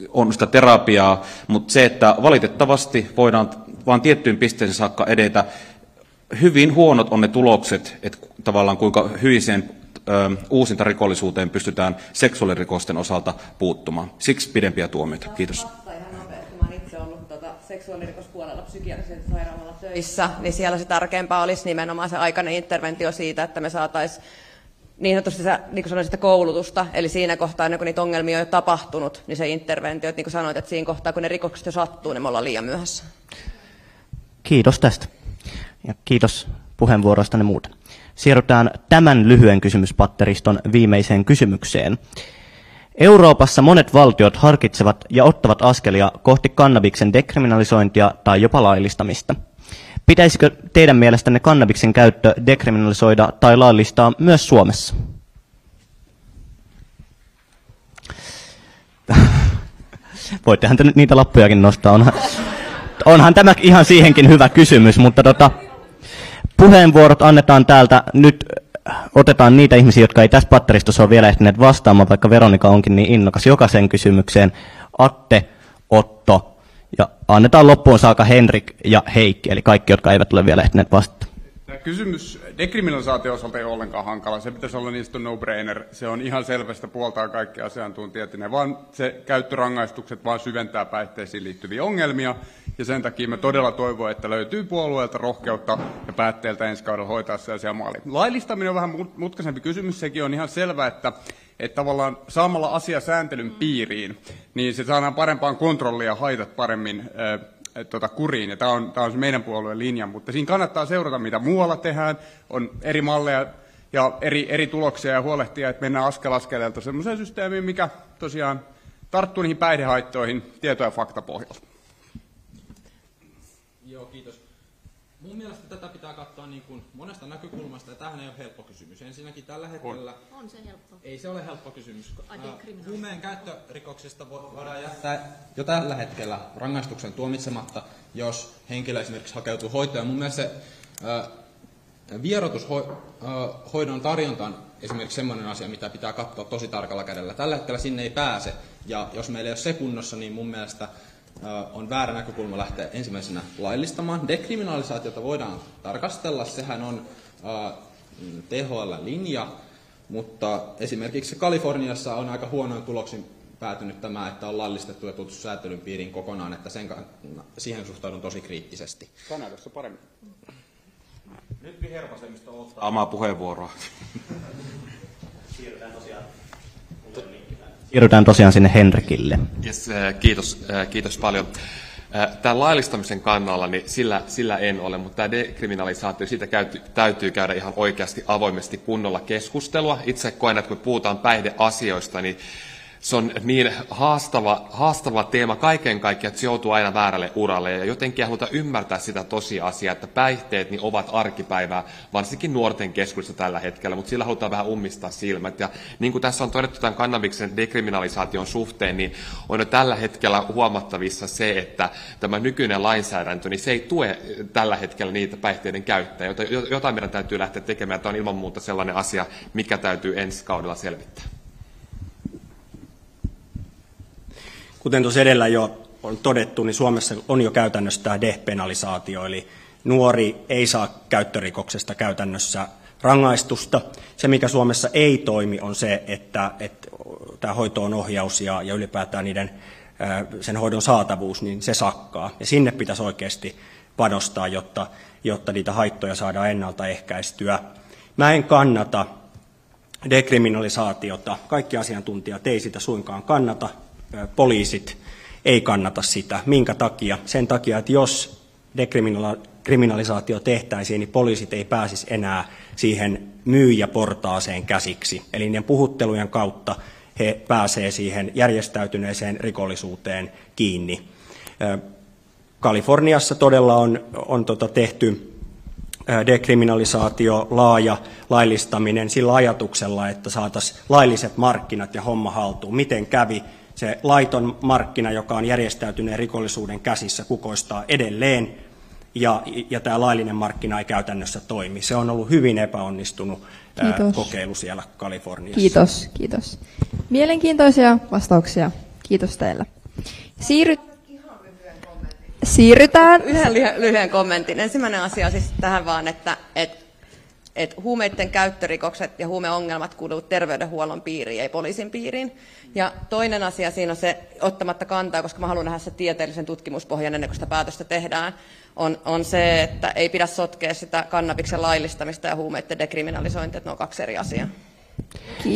on sitä terapiaa, mutta se, että valitettavasti voidaan vain tiettyyn pisteeseen saakka edetä. Hyvin huonot on ne tulokset, että tavallaan kuinka hyiseen uusintarikollisuuteen pystytään seksuaalirikosten osalta puuttumaan. Siksi pidempiä tuomioita. Kiitos. Ihan nopeasti. Mä olen itse ollut seksuaalirikospuolella psykiatrisessa sairaalalla töissä, niin siellä se tärkeämpää olisi nimenomaan se aikainen interventio siitä, että me saataisiin niin sanotusti niin kuin sanoin, sitä koulutusta, eli siinä kohtaa, ennen kuin niitä ongelmia on jo tapahtunut, niin se interventio, että niin kuin sanoit, että siinä kohtaa, kun ne rikokset jo sattuu, niin me ollaan liian myöhässä. Kiitos tästä. Ja kiitos puheenvuoroistanne muuten. Siirrytään tämän lyhyen kysymyspatteriston viimeiseen kysymykseen. Euroopassa monet valtiot harkitsevat ja ottavat askelia kohti kannabiksen dekriminalisointia tai jopa laillistamista. Pitäisikö teidän mielestänne kannabiksen käyttö dekriminalisoida tai laillistaa myös Suomessa? Voittehan te nyt niitä lappujakin nostaa. Onhan tämä ihan siihenkin hyvä kysymys, mutta puheenvuorot annetaan täältä. Nyt otetaan niitä ihmisiä, jotka ei tässä patteristossa ole vielä ehtineet vastaamaan, vaikka Veronika onkin niin innokas jokaiseen kysymykseen. Atte, Otto ja annetaan loppuun saakka Henrik ja Heikki, eli kaikki, jotka eivät ole vielä ehtineet vastata. Tämä kysymys dekriminalisaation osalta ei ole ollenkaan hankala. Se pitäisi olla niistä no-brainer. Se on ihan selvästä puoltaa kaikki asiantuntijat. Ne vaan se käyttörangaistukset vaan syventää päihteisiin liittyviä ongelmia. Ja sen takia me todella toivon, että löytyy puolueelta rohkeutta ja päätteeltä ensi kaudella hoitaa se asia maaliin. Laillistaminen on vähän mutkaisempi kysymys. Sekin on ihan selvä, että tavallaan saamalla asia sääntelyn piiriin, niin se saadaan parempaan kontrollia ja haitat paremmin kuriin, ja tämä on se meidän puolueen linja, mutta siinä kannattaa seurata, mitä muualla tehdään, on eri malleja ja eri tuloksia, ja huolehtia, että mennään askel askeleelta sellaiseen systeemiin, mikä tosiaan tarttuu niihin päihdehaittoihin tieto- ja faktapohjalta. Joo, kiitos. Mun mielestä tätä pitää katsoa niin kuin monesta näkökulmasta, ja tämähän ei ole helppo kysymys. Ensinnäkin tällä hetkellä on se helppo. Ei se ole helppo kysymys. Huumeen käyttörikoksista voidaan jättää jo tällä hetkellä rangaistuksen tuomitsematta, jos henkilö esimerkiksi hakeutuu hoitoon. Mun mielestä se vierotushoidon tarjonta on esimerkiksi sellainen asia, mitä pitää katsoa tosi tarkalla kädellä. Tällä hetkellä sinne ei pääse, ja jos meillä ei ole se kunnossa, niin mun mielestä on väärä näkökulma lähteä ensimmäisenä laillistamaan. Dekriminalisaatiota voidaan tarkastella, sehän on THL-linja, mutta esimerkiksi Kaliforniassa on aika huonoin tuloksin päätynyt tämä, että on laillistettu ja tuotu säätelyn piiriin kokonaan, että siihen suhtaudun tosi kriittisesti. Kanadassa paremmin. Nyt vihervasemmisto ottaa omaa puheenvuoroa. Siirrytään tosiaan sinne Henrikille. Yes, kiitos paljon. Tämän laillistamisen kannalla, niin sillä en ole, mutta tämä dekriminalisaatio, siitä täytyy käydä ihan oikeasti avoimesti kunnolla keskustelua. Itse koen, että kun puhutaan päihdeasioista, niin se on niin haastava teema kaiken kaikkiaan, että se joutuu aina väärälle uralle. Ja jotenkin halutaan ymmärtää sitä tosiasiaa, että päihteet niin ovat arkipäivää, varsinkin nuorten keskuudessa tällä hetkellä, mutta sillä halutaan vähän ummistaa silmät. Ja niin kuin tässä on todettu tämän kannabiksen dekriminalisaation suhteen, niin on jo tällä hetkellä huomattavissa se, että tämä nykyinen lainsäädäntö, niin se ei tue tällä hetkellä niitä päihteiden käyttäjiä, jotain meidän täytyy lähteä tekemään. Tämä on ilman muuta sellainen asia, mikä täytyy ensi kaudella selvittää. Kuten tuossa edellä jo on todettu, niin Suomessa on jo käytännössä tämä depenalisaatio, eli nuori ei saa käyttörikoksesta käytännössä rangaistusta. Se, mikä Suomessa ei toimi, on se, että tämä hoitoon ohjaus ja ylipäätään sen hoidon saatavuus, niin se sakkaa. Ja sinne pitäisi oikeasti panostaa, jotta niitä haittoja saadaan ennaltaehkäistyä. Mä en kannata dekriminalisaatiota. Kaikki asiantuntijat ei sitä suinkaan kannata. Poliisit ei kannata sitä. Minkä takia? Sen takia, että jos dekriminalisaatio tehtäisiin, niin poliisit ei pääsisi enää siihen myyjäportaaseen käsiksi. Eli niiden puhuttelujen kautta he pääsevät siihen järjestäytyneeseen rikollisuuteen kiinni. Kaliforniassa todella on tehty dekriminalisaatio, laaja laillistaminen sillä ajatuksella, että saataisiin lailliset markkinat ja homma haltuun. Miten kävi? Se laiton markkina, joka on järjestäytyneen rikollisuuden käsissä, kukoistaa edelleen, ja tämä laillinen markkina ei käytännössä toimi. Se on ollut hyvin epäonnistunut kokeilu siellä Kaliforniassa. Kiitos. Mielenkiintoisia vastauksia. Kiitos teille. Siirrytään. Yhden lyhyen kommentin. Ensimmäinen asia siis tähän vaan, että huumeiden käyttörikokset ja huumeongelmat kuuluvat terveydenhuollon piiriin, ei poliisin piiriin. Ja toinen asia siinä on se, ottamatta kantaa, koska mä haluan nähdä se tieteellisen tutkimuspohjan ennen kuin sitä päätöstä tehdään, on se, että ei pidä sotkea sitä kannabiksen laillistamista ja huumeiden dekriminalisointia, että ne on kaksi eri asiaa.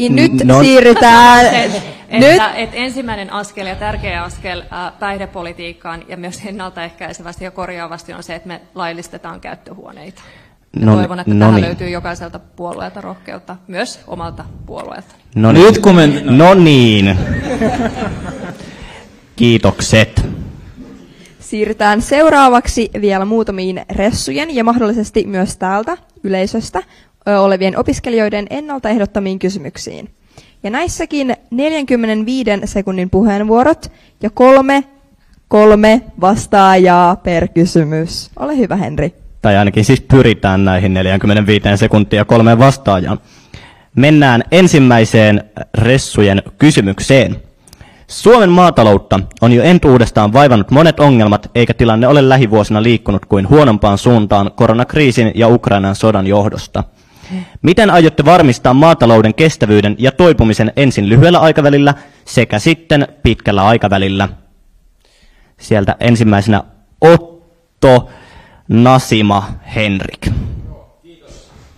Nyt siirrytään. Että ensimmäinen askel ja tärkeä askel päihdepolitiikkaan ja myös ennaltaehkäisevästi ja korjaavasti on se, että me laillistetaan käyttöhuoneita. Toivon, että tähän löytyy jokaiselta puolueelta rohkeutta, myös omalta puolueelta. No niin. Kiitokset. Siirrytään seuraavaksi vielä muutamiin ressujen ja mahdollisesti myös täältä yleisöstä olevien opiskelijoiden ennalta ehdottamiin kysymyksiin. Ja näissäkin 45 sekunnin puheenvuorot ja kolme vastaajaa per kysymys. Ole hyvä, Henri. Tai ainakin siis pyritään näihin 45 sekuntia 3 vastaajaan. Mennään ensimmäiseen ressujen kysymykseen. Suomen maataloutta on jo entuudestaan vaivannut monet ongelmat, eikä tilanne ole lähivuosina liikkunut kuin huonompaan suuntaan koronakriisin ja Ukrainan sodan johdosta. Miten aiotte varmistaa maatalouden kestävyyden ja toipumisen ensin lyhyellä aikavälillä sekä sitten pitkällä aikavälillä? Sieltä ensimmäisenä Otto, Nasima, Henrik.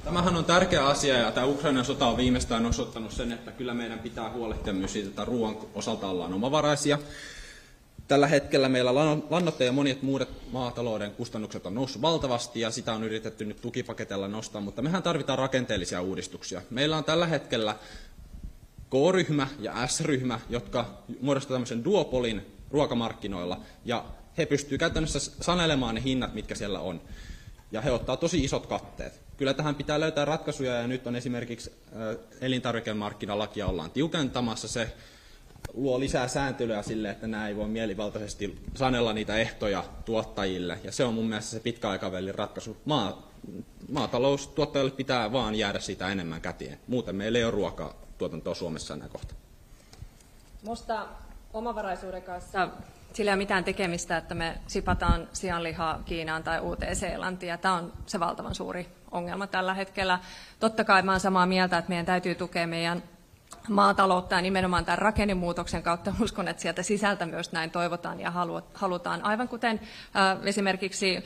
Tämähän on tärkeä asia ja tämä Ukrainan sota on viimeistään osoittanut sen, että kyllä meidän pitää huolehtia myös siitä, että ruoan osalta ollaan omavaraisia. Tällä hetkellä meillä lannoitteet ja monet muut maatalouden kustannukset on noussut valtavasti ja sitä on yritetty nyt tukipaketella nostaa, mutta mehän tarvitaan rakenteellisia uudistuksia. Meillä on tällä hetkellä K-ryhmä ja S-ryhmä, jotka muodostavat tämmöisen duopolin ruokamarkkinoilla ja he pystyvät käytännössä sanelemaan ne hinnat, mitkä siellä on. Ja he ottaa tosi isot katteet. Kyllä tähän pitää löytää ratkaisuja ja nyt on esimerkiksi elintarvikemarkkinalakia ollaan tiukentamassa. Se luo lisää sääntelyä sille, että nämä ei voi mielivaltaisesti sanella niitä ehtoja tuottajille. Ja se on mun mielestä se pitkäaikavälin ratkaisu. Maataloustuottajalle pitää vaan jäädä siitä enemmän käteen. Muuten meillä ei ole ruokatuotantoa Suomessa enää kohta. Musta omavaraisuuden kanssa sillä ei ole mitään tekemistä, että me sipataan sianlihaa Kiinaan tai Uuteen-Seelantiin. Tämä on se valtavan suuri ongelma tällä hetkellä. Totta kai mä olen samaa mieltä, että meidän täytyy tukea meidän maataloutta ja nimenomaan tämän rakennemuutoksen kautta uskon, että sieltä sisältä myös näin toivotaan ja halutaan. Aivan kuten esimerkiksi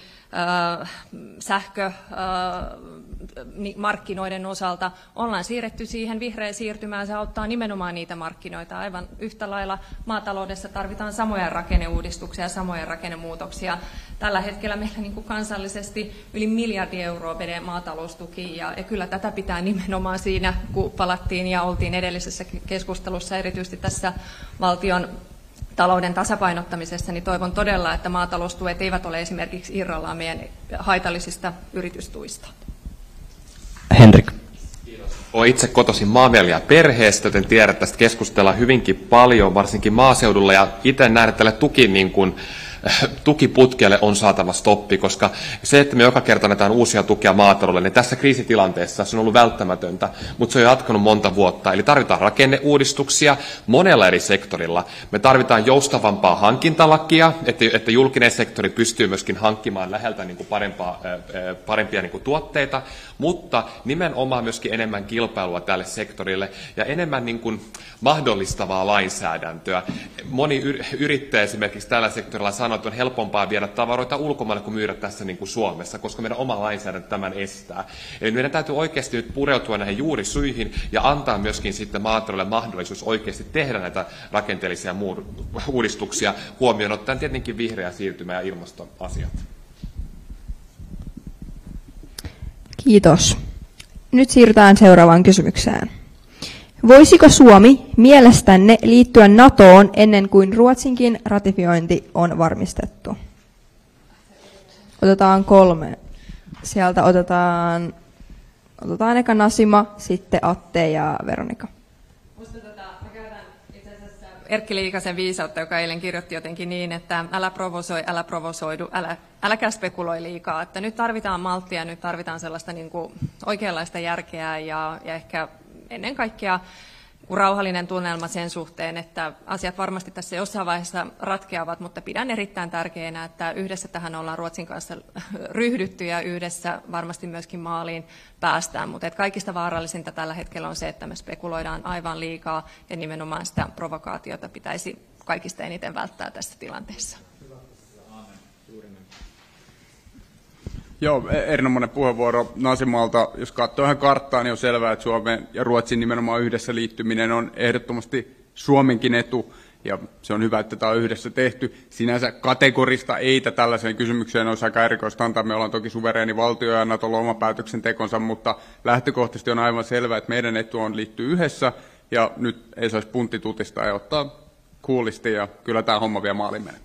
sähkömarkkinoiden osalta ollaan siirretty siihen vihreään siirtymään, se auttaa nimenomaan niitä markkinoita. Aivan yhtä lailla maataloudessa tarvitaan samoja rakenneuudistuksia ja samoja rakennemuutoksia. Tällä hetkellä meillä niin kuin kansallisesti yli 1 miljardi euroa menee maataloustukiin ja kyllä tätä pitää nimenomaan siinä, kun palattiin ja oltiin edellisessä keskustelussa erityisesti tässä valtion talouden tasapainottamisessa, niin toivon todella, että maataloustuet eivät ole esimerkiksi irrallaan meidän haitallisista yritystuista. Henrik. Olen itse kotoisin maanviljelijäperheestä, joten tiedän, että tästä keskustellaan hyvinkin paljon, varsinkin maaseudulla, ja itse näen, että tälle tukiputkelle on saatava stoppi, koska se, että me joka kerta annetaan uusia tukia maataloudelle, niin tässä kriisitilanteessa se on ollut välttämätöntä, mutta se on jatkanut monta vuotta. Eli tarvitaan rakenneuudistuksia monella eri sektorilla. Me tarvitaan joustavampaa hankintalakia, että julkinen sektori pystyy myöskin hankkimaan läheltä niin kuin parempia niin kuin tuotteita, mutta nimenomaan myöskin enemmän kilpailua tälle sektorille ja enemmän niin kuin mahdollistavaa lainsäädäntöä. Moni yrittäjä esimerkiksi tällä sektorilla sanoo, että on helpompaa viedä tavaroita ulkomaille kuin myydä tässä niin kuin Suomessa, koska meidän oma lainsäädäntö tämän estää. Eli meidän täytyy oikeasti nyt pureutua näihin juurisyihin ja antaa myöskin sitten maataloudelle mahdollisuus oikeasti tehdä näitä rakenteellisia uudistuksia huomioon ottaen tietenkin vihreä siirtymä ja ilmastoasiat. Kiitos. Nyt siirrytään seuraavaan kysymykseen. Voisiko Suomi mielestänne liittyä NATOon ennen kuin Ruotsinkin ratifiointi on varmistettu? Otetaan 3. Sieltä otetaan eka Nasima, sitten Atte ja Veronika. Musta mä käytän itse asiassa Erkki Liikasen viisautta, joka eilen kirjoitti jotenkin niin, että älä provosoi, älä provosoidu, äläkä spekuloi liikaa. Että nyt tarvitaan malttia, nyt tarvitaan sellaista niin kuin oikeanlaista järkeä ja ehkä ennen kaikkea rauhallinen tunnelma sen suhteen, että asiat varmasti tässä jossain vaiheessa ratkeavat, mutta pidän erittäin tärkeänä, että yhdessä tähän ollaan Ruotsin kanssa ryhdytty ja yhdessä varmasti myöskin maaliin päästään. Mutta kaikista vaarallisinta tällä hetkellä on se, että me spekuloidaan aivan liikaa ja nimenomaan sitä provokaatiota pitäisi kaikista eniten välttää tässä tilanteessa. Joo, erinomainen puheenvuoro Nasimalta. Jos katsoo ihan karttaa, niin on selvää, että Suomen ja Ruotsin nimenomaan yhdessä liittyminen on ehdottomasti Suomenkin etu, ja se on hyvä, että tämä on yhdessä tehty. Sinänsä kategorista eitä tällaiseen kysymykseen olisi aika erikoista antaa. Me ollaan toki suvereeni valtio ja Natolla oma päätöksentekonsa, mutta lähtökohtaisesti on aivan selvää, että meidän etu on liittyä yhdessä, ja nyt ei saisi punttitutista ja ottaa kuulisti, ja kyllä tämä homma vielä maaliin menee.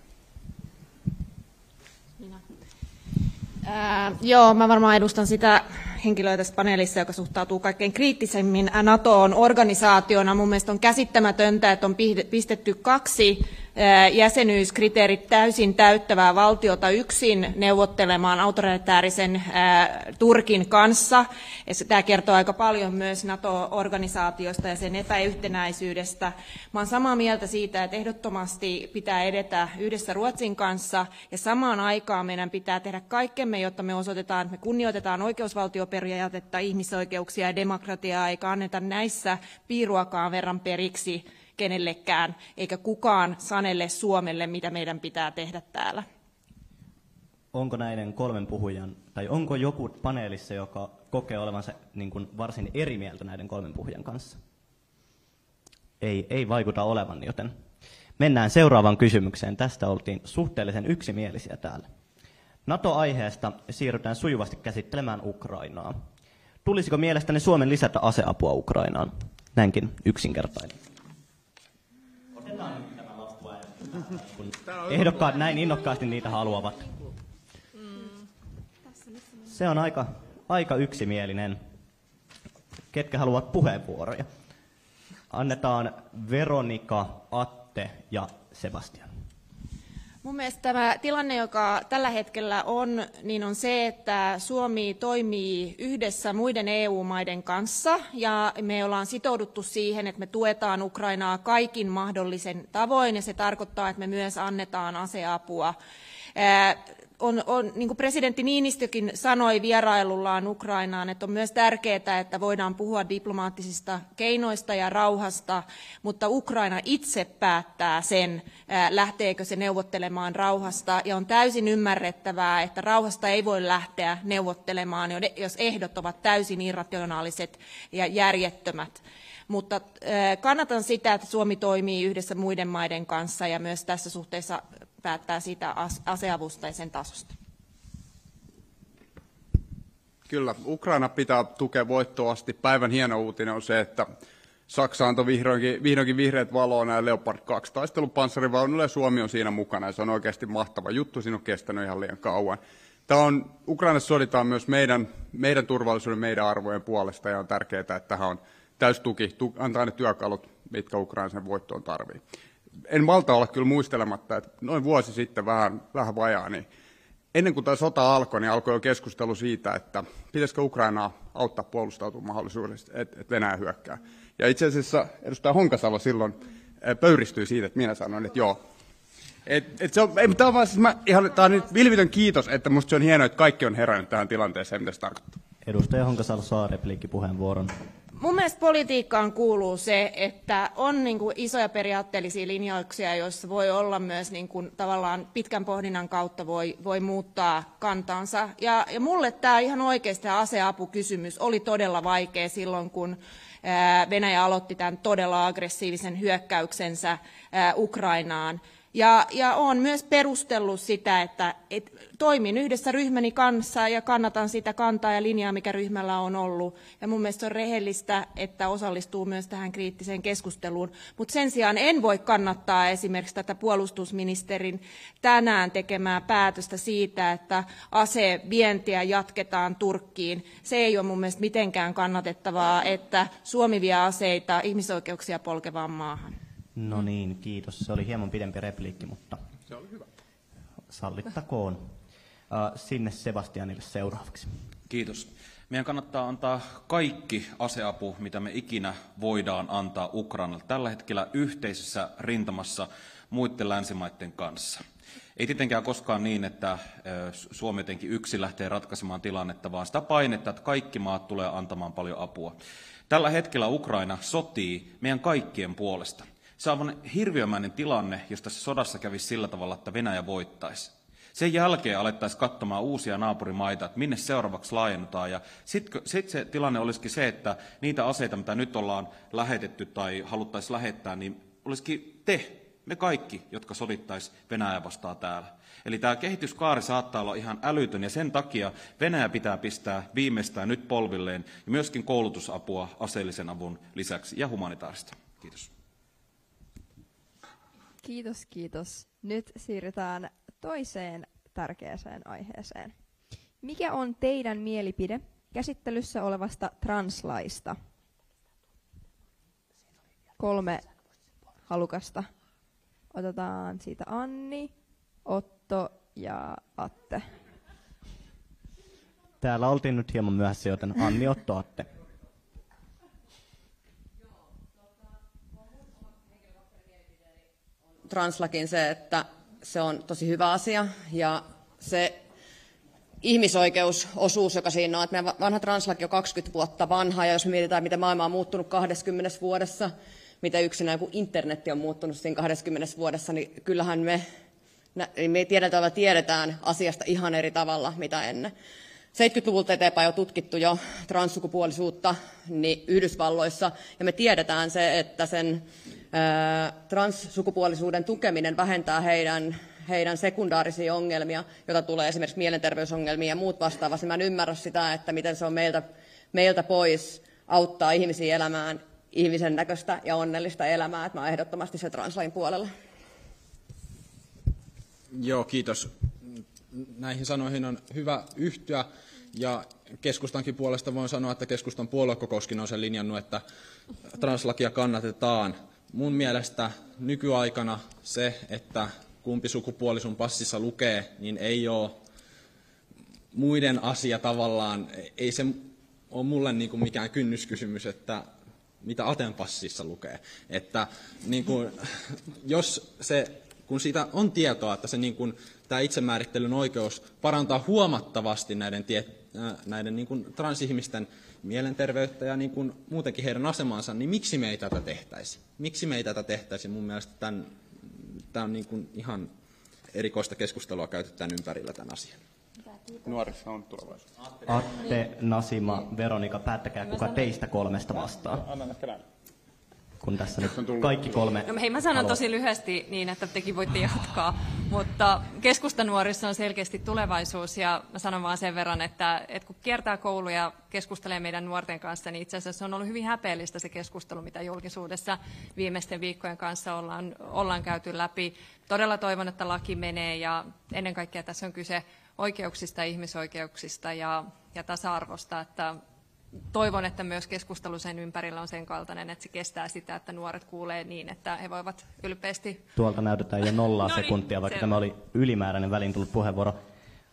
Joo, mä varmaan edustan sitä henkilöä tässä paneelissa, joka suhtautuu kaikkein kriittisemmin NATOon organisaationa. Mun mielestä on käsittämätöntä, että on pistetty 2 jäsenyyskriteerit täysin täyttävää valtiota yksin neuvottelemaan autoritäärisen Turkin kanssa. Tämä kertoo aika paljon myös NATO-organisaatiosta ja sen epäyhtenäisyydestä. Mä olen samaa mieltä siitä, että ehdottomasti pitää edetä yhdessä Ruotsin kanssa ja samaan aikaan meidän pitää tehdä kaikkemme, jotta me osoitetaan, että me kunnioitetaan oikeusvaltioperiaatetta, ihmisoikeuksia ja demokratiaa, eikä anneta näissä piiruakaan verran periksi kenellekään, eikä kukaan sanelle Suomelle, mitä meidän pitää tehdä täällä. Onko näiden kolmen puhujan, tai onko joku paneelissa, joka kokee olevansa niin kuin varsin eri mieltä näiden kolmen puhujan kanssa? Ei vaikuta olevan, joten mennään seuraavaan kysymykseen. Tästä oltiin suhteellisen yksimielisiä täällä. NATO-aiheesta siirrytään sujuvasti käsittelemään Ukrainaa. Tulisiko mielestäni Suomen lisätä aseapua Ukrainaan? Näinkin yksinkertainen. Otetaan nyt tämä loppuäänestys, kun ehdokkaat näin innokkaasti niitä haluavat. Se on aika yksimielinen. Ketkä haluavat puheenvuoroja? Annetaan Veronika, Atte ja Sebastian. Mun mielestä tämä tilanne, joka tällä hetkellä on, niin on se, että Suomi toimii yhdessä muiden EU-maiden kanssa ja me ollaan sitouduttu siihen, että me tuetaan Ukrainaa kaikin mahdollisen tavoin ja se tarkoittaa, että me myös annetaan aseapua. Niin kuin presidentti Niinistökin sanoi vierailullaan Ukrainaan, että on myös tärkeää, että voidaan puhua diplomaattisista keinoista ja rauhasta, mutta Ukraina itse päättää sen, lähteekö se neuvottelemaan rauhasta. Ja on täysin ymmärrettävää, että rauhasta ei voi lähteä neuvottelemaan, jos ehdot ovat täysin irrationaaliset ja järjettömät. Mutta kannatan sitä, että Suomi toimii yhdessä muiden maiden kanssa ja myös tässä suhteessa päättää siitä aseavusta ja sen tasosta. Kyllä, Ukraina pitää tukea voittoasti. Päivän hieno uutinen on se, että Saksa antoi vihdoinkin vihreät valoa näille Leopard 2 taistelupanssarivaunuille ja Suomi on siinä mukana ja se on oikeasti mahtava juttu. Siinä on kestänyt ihan liian kauan. Ukrainassa soditaan myös meidän turvallisuuden, meidän arvojen puolesta ja on tärkeää, että tähän on täystuki, antaa ne työkalut, mitkä Ukraina sen voittoon tarvitsee. En malta olla kyllä muistelematta, että noin vuosi sitten vähän vajaa, niin ennen kuin tämä sota alkoi, niin alkoi jo keskustelu siitä, että pitäisikö Ukrainaa auttaa puolustautumaan mahdollisuudesta, että Venäjä hyökkää. Ja itse asiassa edustaja Honkasalo silloin pöyristyi siitä, että minä sanoin, että joo. Tämä on nyt vilvitön kiitos, että minusta se on hienoa, että kaikki on herännyt tähän tilanteeseen, mitä se tarkoittaa. Edustaja Honkasalo saa repliikkipuheenvuoron. Mun mielestä politiikkaan kuuluu se, että on niin kuin isoja periaatteellisia linjauksia, joissa voi olla myös niin kuin tavallaan pitkän pohdinnan kautta voi muuttaa kantansa. Ja mulle tämä ihan oikeasti aseapukysymys oli todella vaikea silloin, kun Venäjä aloitti tämän todella aggressiivisen hyökkäyksensä Ukrainaan. Ja olen myös perustellut sitä, että toimin yhdessä ryhmäni kanssa ja kannatan sitä kantaa ja linjaa, mikä ryhmällä on ollut. Ja mun mielestä on rehellistä, että osallistuu myös tähän kriittiseen keskusteluun. Mutta sen sijaan en voi kannattaa esimerkiksi tätä puolustusministerin tänään tekemää päätöstä siitä, että asevientiä jatketaan Turkkiin. Se ei ole mun mielestä mitenkään kannatettavaa, että Suomi vie aseita ihmisoikeuksia polkevaan maahan. No niin, kiitos. Se oli hieman pidempi repliikki, mutta se oli hyvä. Sallittakoon. Sinne Sebastianille seuraavaksi. Kiitos. Meidän kannattaa antaa kaikki aseapu, mitä me ikinä voidaan antaa Ukrainalle tällä hetkellä yhteisessä rintamassa muiden länsimaiden kanssa. Ei tietenkään koskaan niin, että Suomi jotenkin yksin lähtee ratkaisemaan tilannetta, vaan sitä painetta, että kaikki maat tulee antamaan paljon apua. Tällä hetkellä Ukraina sotii meidän kaikkien puolesta. Se on hirviömäinen tilanne, jos tässä sodassa kävisi sillä tavalla, että Venäjä voittaisi. Sen jälkeen alettaisiin katsomaan uusia naapurimaita, että minne seuraavaksi laajennutaan. Ja sitten se tilanne olisikin se, että niitä aseita, mitä nyt ollaan lähetetty tai haluttaisiin lähettää, niin olisikin me kaikki, jotka sodittaisiin Venäjä vastaan täällä. Eli tämä kehityskaari saattaa olla ihan älytön ja sen takia Venäjä pitää pistää viimeistään nyt polvilleen ja myöskin koulutusapua aseellisen avun lisäksi ja humanitaarista. Kiitos. Kiitos. Nyt siirrytään toiseen tärkeäseen aiheeseen. Mikä on teidän mielipide käsittelyssä olevasta translaista? 3 halukasta. Otetaan siitä Anni, Otto ja Atte. Täällä oltiin nyt hieman myöhässä, joten Anni, Otto, Atte. Translakin se, että se on tosi hyvä asia ja se ihmisoikeusosuus, joka siinä on, että meidän vanha translaki on 20 vuotta vanha ja jos me mietitään, miten maailma on muuttunut 20 vuodessa, mitä yksinään kun internetti on muuttunut siinä 20 vuodessa, niin kyllähän me tiedetään asiasta ihan eri tavalla mitä ennen. 70-luvulta eteenpäin on tutkittu jo transsukupuolisuutta niin Yhdysvalloissa, ja me tiedetään se, että sen transsukupuolisuuden tukeminen vähentää heidän sekundaarisia ongelmia, joita tulee esimerkiksi mielenterveysongelmia ja muut vastaavat. Mä en ymmärrä sitä, että miten se on meiltä pois auttaa ihmisiä elämään ihmisen näköistä ja onnellista elämää. Että mä oon ehdottomasti se translain puolella. Joo, kiitos. Näihin sanoihin on hyvä yhtyä, ja keskustankin puolesta voin sanoa, että keskustan puoluekokouskin on sen linjannut, että translakia kannatetaan. Mun mielestä nykyaikana se, että kumpi sukupuoli sun passissa lukee, niin ei ole muiden asia tavallaan, ei se ole mulle niin kuin mikään kynnyskysymys, että mitä Aten passissa lukee. Että niin kuin, jos se, kun siitä on tietoa, että se niin kuin, tämä itsemäärittelyn oikeus parantaa huomattavasti näiden niin kuin transihmisten mielenterveyttä ja niin kuin muutenkin heidän asemansa, niin miksi me ei tätä tehtäisi? Miksi me ei tätä tehtäisi? Mun mielestä tämä on niin kuin ihan erikoista keskustelua käyty tämän ympärillä tämän asian. Nuorissa on tulevaisuus. Atte, Nasima, Veronika, päättäkää kuka teistä kolmesta vastaa. Kun tässä nyt kaikki kolme... No, hei, mä sanon tosi lyhyesti niin, että tekin voitte jatkaa, mutta keskustanuorissa on selkeästi tulevaisuus ja mä sanon vaan sen verran, että kun kiertää kouluja ja keskustelee meidän nuorten kanssa, niin itse asiassa on ollut hyvin häpeällistä se keskustelu, mitä julkisuudessa viimeisten viikkojen kanssa ollaan käyty läpi. Todella toivon, että laki menee ja ennen kaikkea tässä on kyse oikeuksista, ihmisoikeuksista ja tasa-arvosta, että toivon, että myös keskustelu sen ympärillä on sen kaltainen, että se kestää sitä, että nuoret kuulee niin, että he voivat ylpeästi... Tuolta näytetään jo 0 sekuntia, vaikka tämä oli ylimääräinen väliin tullut puheenvuoro.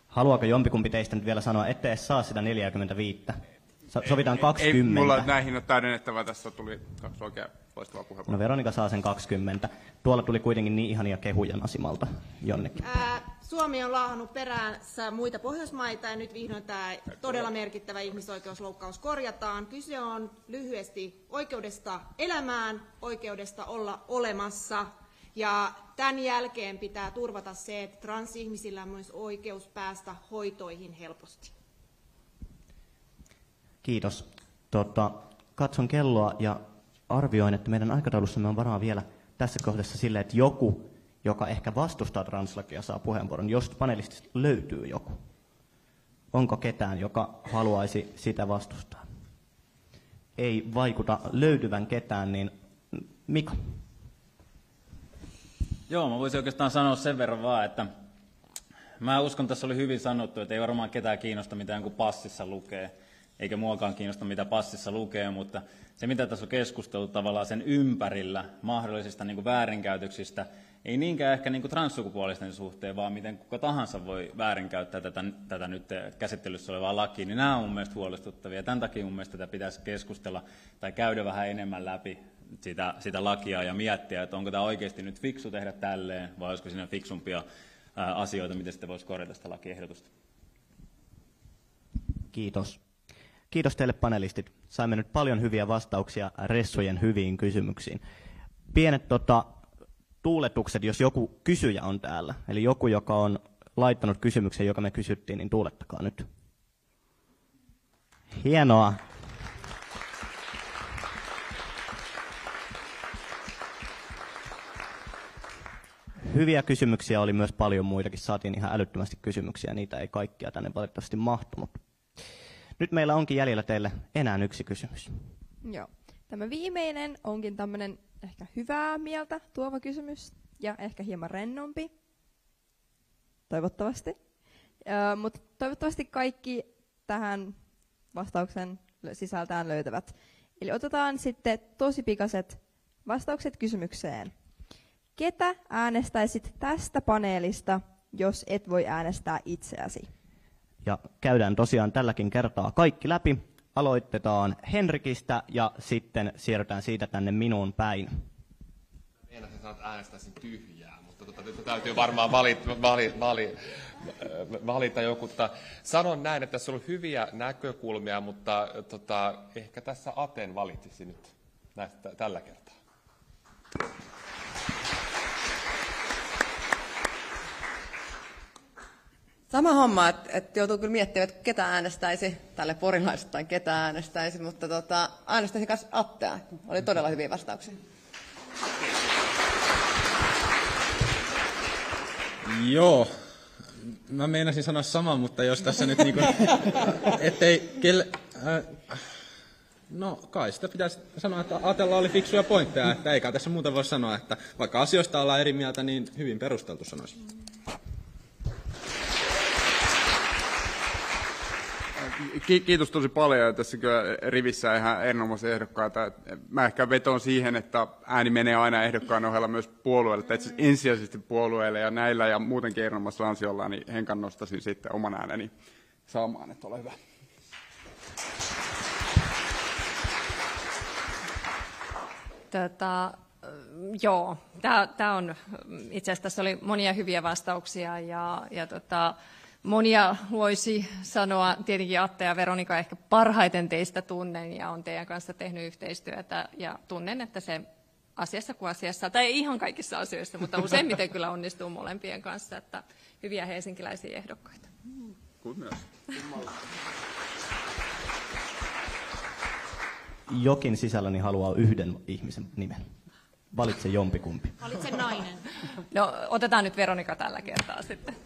Haluaako jompikumpi teistä nyt vielä sanoa, ettei saa sitä 45? Sovitaan 20. Ei mulla näihin ole täydennettävää, tässä tuli 2 oikein loistavaa puheenvuoroa. No Veronika saa sen 20. Tuolla tuli kuitenkin niin ihania kehuja Nasimalta jonnekin. Suomi on laahannut peräänsä muita Pohjoismaita ja nyt vihdoin tämä todella merkittävä ihmisoikeusloukkaus korjataan. Kyse on lyhyesti oikeudesta elämään, oikeudesta olla olemassa. Ja tämän jälkeen pitää turvata se, että transihmisillä on myös oikeus päästä hoitoihin helposti. Kiitos. Katson kelloa ja arvioin, että meidän aikataulussamme on varaa vielä tässä kohdassa sille, että joku, joka ehkä vastustaa translakia, saa puheenvuoron, jos panelistista löytyy joku. Onko ketään, joka haluaisi sitä vastustaa? Ei vaikuta löytyvän ketään, niin Mika. Joo, mä voisin oikeastaan sanoa sen verran vaan, että mä uskon, tässä oli hyvin sanottu, että ei varmaan ketään kiinnosta, mitä jonkun passissa lukee, eikä muakaan kiinnosta, mitä passissa lukee, mutta se, mitä tässä on keskusteltu tavallaan sen ympärillä mahdollisista niin kuin väärinkäytöksistä, ei niinkään ehkä niin kuin transsukupuolisten suhteen, vaan miten kuka tahansa voi väärinkäyttää tätä nyt käsittelyssä olevaa lakia, niin nämä on mun mielestä huolestuttavia. Tämän takia mun mielestä tätä pitäisi keskustella tai käydä vähän enemmän läpi sitä lakia ja miettiä, että onko tämä oikeasti nyt fiksu tehdä tälleen, vai olisiko siinä fiksumpia asioita, miten sitten voisi korjata sitä lakiehdotusta. Kiitos. Kiitos teille panelistit. Saimme nyt paljon hyviä vastauksia ressujen hyviin kysymyksiin. Pienet tuuletukset, jos joku kysyjä on täällä, eli joku, joka on laittanut kysymyksen, joka me kysyttiin, niin tuulettakaa nyt. Hienoa. Hyviä kysymyksiä oli myös paljon muitakin. Saatiin ihan älyttömästi kysymyksiä, niitä ei kaikkia tänne valitettavasti mahtunut. Nyt meillä onkin jäljellä teille enää yksi kysymys. Joo. Tämä viimeinen onkin tämmöinen ehkä hyvää mieltä tuova kysymys ja ehkä hieman rennompi. Toivottavasti. Mutta toivottavasti kaikki tähän vastauksen sisältään löytävät. Eli otetaan sitten tosi pikaiset vastaukset kysymykseen. Ketä äänestäisit tästä paneelista, jos et voi äänestää itseäsi? Ja käydään tosiaan tälläkin kertaa kaikki läpi. Aloitetaan Henrikistä ja sitten siirrytään siitä tänne minuun päin. Meinasin sanoa, että äänestäisin tyhjää, mutta täytyy varmaan valita joku. Sanon näin, että tässä on ollut hyviä näkökulmia, mutta ehkä tässä Aten valitsisi nyt näistä tällä kertaa. Sama homma, että joutuu kyllä miettimään, että ketä äänestäisi, tälle porilaiset tai ketä äänestäisi, mutta äänestäisin myös Attea. Oli todella hyviä vastauksia. Joo, mä meinasin sanoa saman, mutta jos tässä nyt niinku, ettei no kai sitä pitäisi sanoa, että Atella oli fiksuja pointteja, että eikä tässä muuta voi sanoa, että vaikka asioista ollaan eri mieltä, niin hyvin perusteltu sanoisin. Kiitos tosi paljon. Tässä kyllä rivissä ihan erinomaisia ehdokkaita. Mä ehkä vetoon siihen, että ääni menee aina ehdokkaan ohella myös puolueelle, tai itse ensisijaisesti puolueelle ja näillä ja muutenkin erinomaisella ansiolla, niin Henkan nostaisin sitten oman ääneni saamaan, että ole hyvä. Joo, tämä on, itse asiassa tässä oli monia hyviä vastauksia ja monia voisi sanoa, tietenkin Atte ja Veronika ehkä parhaiten teistä tunnen ja on teidän kanssa tehnyt yhteistyötä ja tunnen, että se asiassa kuin asiassa, tai ei ihan kaikissa asioissa, mutta useimmiten kyllä onnistuu molempien kanssa, että hyviä helsinkiläisiä ehdokkaita. Myös. Jokin sisälläni haluaa yhden ihmisen nimen. Valitse jompikumpi. Valitse nainen. No, otetaan nyt Veronika tällä kertaa sitten.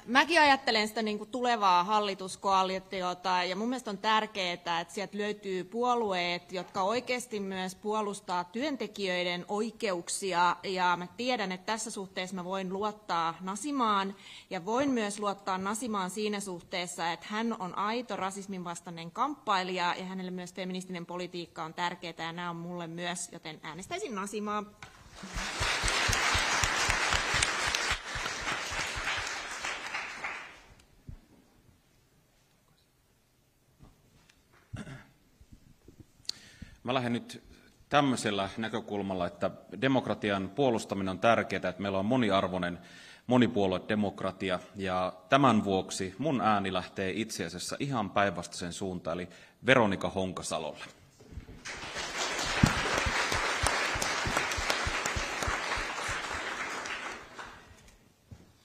Mäkin ajattelen sitä niin kuin tulevaa hallituskoalitiota ja mun mielestä on tärkeää, että sieltä löytyy puolueet, jotka oikeasti myös puolustaa työntekijöiden oikeuksia ja mä tiedän, että tässä suhteessa mä voin luottaa Nasimaan ja voin myös luottaa Nasimaan siinä suhteessa, että hän on aito rasismin vastainen kamppailija ja hänelle myös feministinen politiikka on tärkeää ja nämä on mulle myös, joten äänestäisin Nasimaa. Mä lähden nyt tämmöisellä näkökulmalla, että demokratian puolustaminen on tärkeää, että meillä on moniarvoinen monipuoluedemokratia, ja tämän vuoksi mun ääni lähtee itse asiassa ihan päinvastaisen suuntaan, eli Veronika Honkasalolle.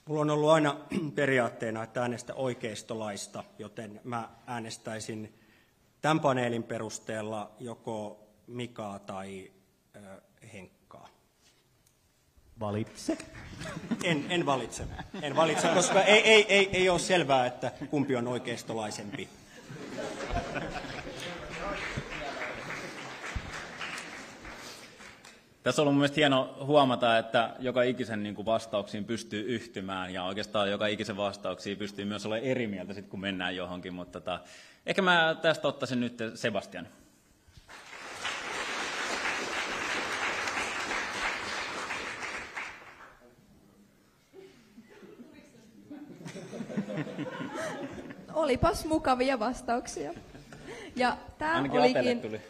Mulla on ollut aina periaatteena, että äänestä oikeistolaista, joten mä äänestäisin tämän paneelin perusteella joko Mikaa tai Henkkaa. Valitse. En valitse, koska ei ole selvää, että kumpi on oikeistolaisempi. Tässä on ollut mielestäni hieno huomata, että joka ikisen vastauksiin pystyy yhtymään ja oikeastaan joka ikisen vastauksiin pystyy myös olemaan eri mieltä, sit, kun mennään johonkin. Mutta ehkä mä tästä ottaisin nyt Sebastian. Olipas mukavia vastauksia. Ja tämä Ainakin Atelle tuli.